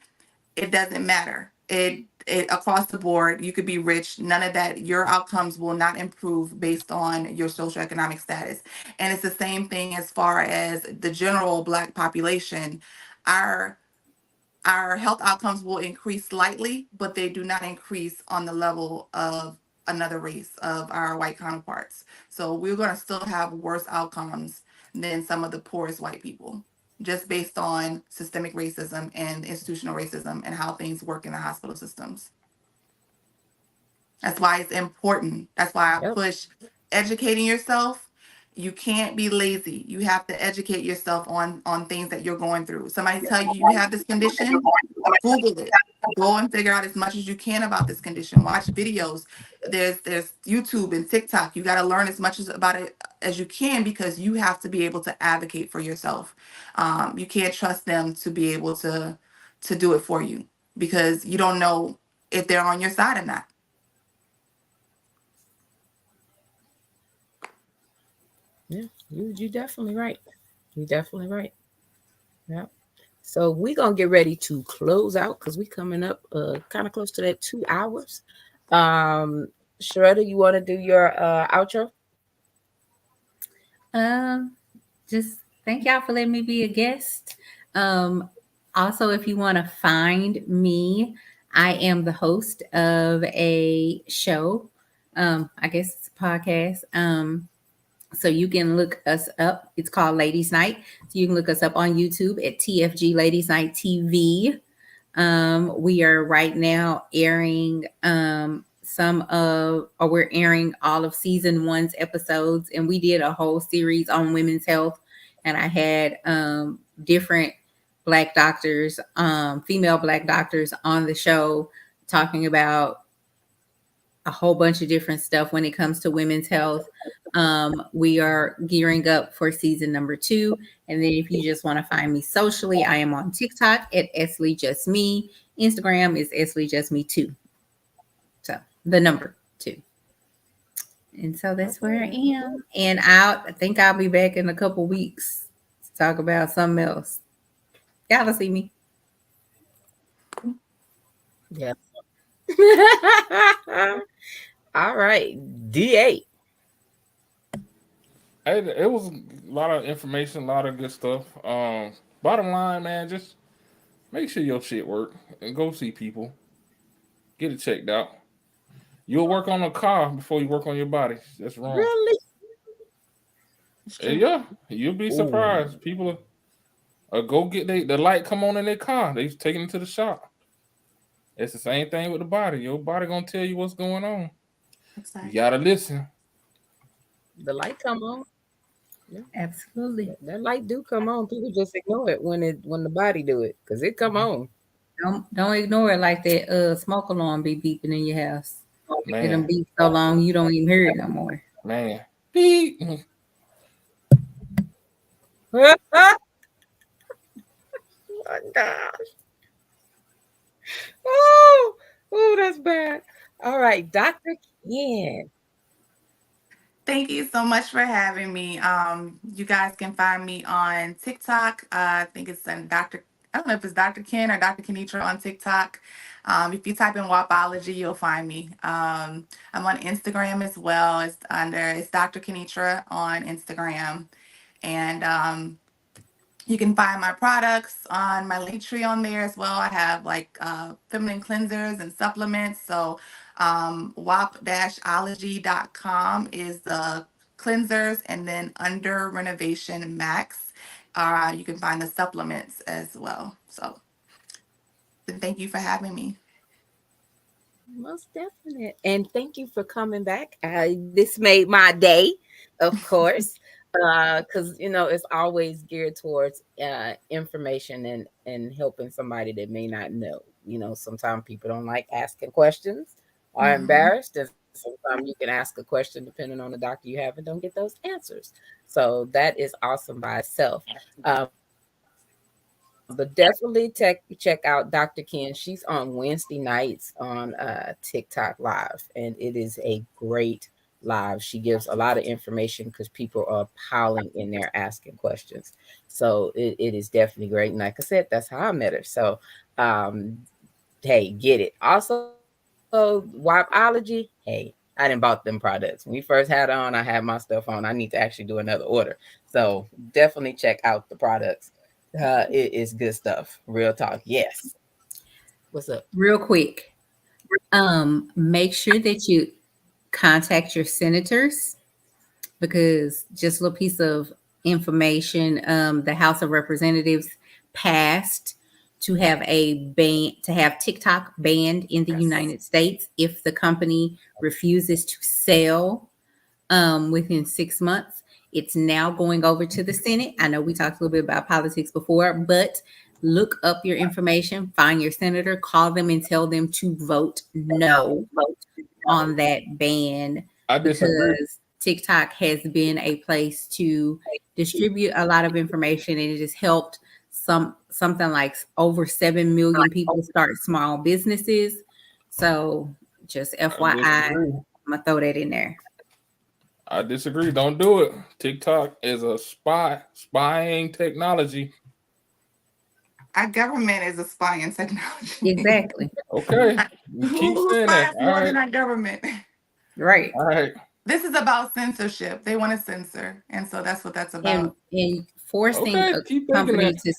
it doesn't matter. It across the board, you could be rich. None of that. Your outcomes will not improve based on your socioeconomic status. And it's the same thing as far as the general Black population. Our our health outcomes will increase slightly, but they do not increase on the level of another race, of our white counterparts. So we're going to still have worse outcomes than some of the poorest white people, just based on systemic racism and institutional racism and how things work in the hospital systems. That's why it's important. That's why I Yep. push educating yourself. You can't be lazy. You have to educate yourself on things that you're going through. Somebody tell you you have this condition, Google it. Go and figure out as much as you can about this condition. Watch videos. There's YouTube and TikTok. You got to learn as much about it as you can, because you have to be able to advocate for yourself. You can't trust them to be able to do it for you, because you don't know if they're on your side or not. Yeah, you definitely right. You definitely right. Yeah. So we're gonna get ready to close out because we coming up kind of close to that 2 hours. Um Shredder, you want to do your outro? Um, just thank y'all for letting me be a guest. Um, Also, if you want to find me, I am the host of a show. I guess it's a podcast. So you can look us up. It's called Ladies Night. So you can look us up on YouTube at TFG Ladies Night TV. We are right now airing we're airing all of season one's episodes, and we did a whole series on women's health. And I had different Black doctors, female Black doctors on the show talking about a whole bunch of different stuff when it comes to women's health. We are gearing up for season number 2. And then if you just want to find me socially, I am on TikTok at Esley Just Me. Instagram is Esley Just Me 2. So the number 2. And so that's where I am. And I think I'll be back in a couple weeks to talk about something else. Y'all will see me. Yeah. All right. D8. It was a lot of information, a lot of good stuff. Bottom line, man, just make sure your shit work and go see people. Get it checked out. You'll work on a car before you work on your body. That's wrong. Really? It's true. Yeah, you'll be Ooh. surprised. People go get the light come on in their car. They taking it to the shop. It's the same thing with the body. Your body gonna tell you what's going on. You gotta listen. The light come on. Yeah. Absolutely. That light do come on. People just ignore it when the body do it, because it come on. Don't ignore it like that smoke alarm be beeping in your house. It done Man, beep so long you don't even hear it no more. man. Beep. Oh my gosh. Oh, that's bad. All right, Dr. Ken. Thank you so much for having me. You guys can find me on TikTok. I think it's Dr. I don't know if it's Dr. Ken or Dr. Kenitra on TikTok. If you type in Wapology, you'll find me. I'm on Instagram as well. It's Dr. Kenitra on Instagram, and you can find my products on my link tree on there as well. I have like feminine cleansers and supplements. So wap-ology.com is the cleansers, and then under Renovation Max, you can find the supplements as well. So thank you for having me. Most definite. And thank you for coming back. This made my day, of course. Because it's always geared towards information and helping somebody that may not know. Sometimes people don't like asking questions, are embarrassed, and sometimes you can ask a question depending on the doctor you have and don't get those answers. So that is awesome by itself. But definitely check out Dr. Ken. She's on Wednesday nights on TikTok Live, and it is a great live. She gives a lot of information because people are piling in there asking questions. So it is definitely great. And like I said, that's how I met her. So hey, get it. Also, Wapology, hey, I didn't bought them products. When we first had on, I had my stuff on. I need to actually do another order. So definitely check out the products. It is good stuff. Real talk. Yes. What's up? Real quick. Make sure that you contact your senators, because just a little piece of information, the House of Representatives passed to have TikTok banned in the United States if the company refuses to sell within 6 months. It's now going over to the Senate. I know we talked a little bit about politics before, but look up your information, find your senator, call them and tell them to vote no on that ban, because TikTok has been a place to distribute a lot of information, and it has helped something like over 7 million people start small businesses. So just FYI, I'm gonna throw that in there. I disagree. Don't do it. TikTok is a spying technology. Our government is a spying technology. Exactly. Okay. Keep saying that. More than our government. Right. All right. This is about censorship. They want to censor, and so that's what that's about. And forcing a company to,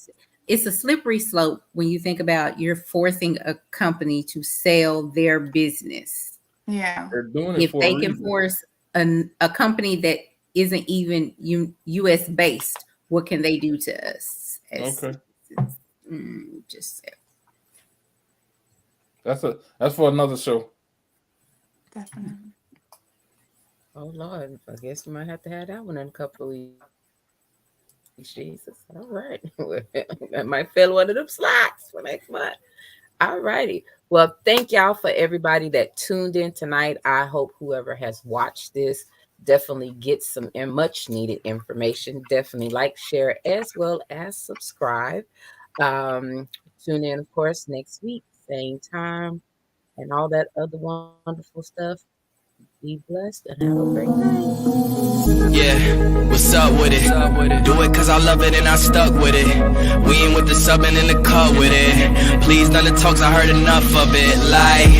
it's a slippery slope when you think about you're forcing a company to sell their business. Yeah. They're doing it if for they a can reason. force a company that isn't even U.S. based, what can they do to us? Okay. Just that's for another show. Definitely. Oh Lord, I guess we might have to have that one in a couple of weeks. Jesus. All right. That might fill one of them slots for next month. All righty. Well, thank y'all for everybody that tuned in tonight. I hope whoever has watched this definitely gets some much needed information. Definitely like, share, as well as subscribe. Tune in, of course, next week, same time, and all that other wonderful stuff. Be blessed and have a great night. Yeah, what's up with it? Do it cause I love it and I stuck with it. We ain't with the subbing in the cut with it. Please none of the talks, I heard enough of it. Like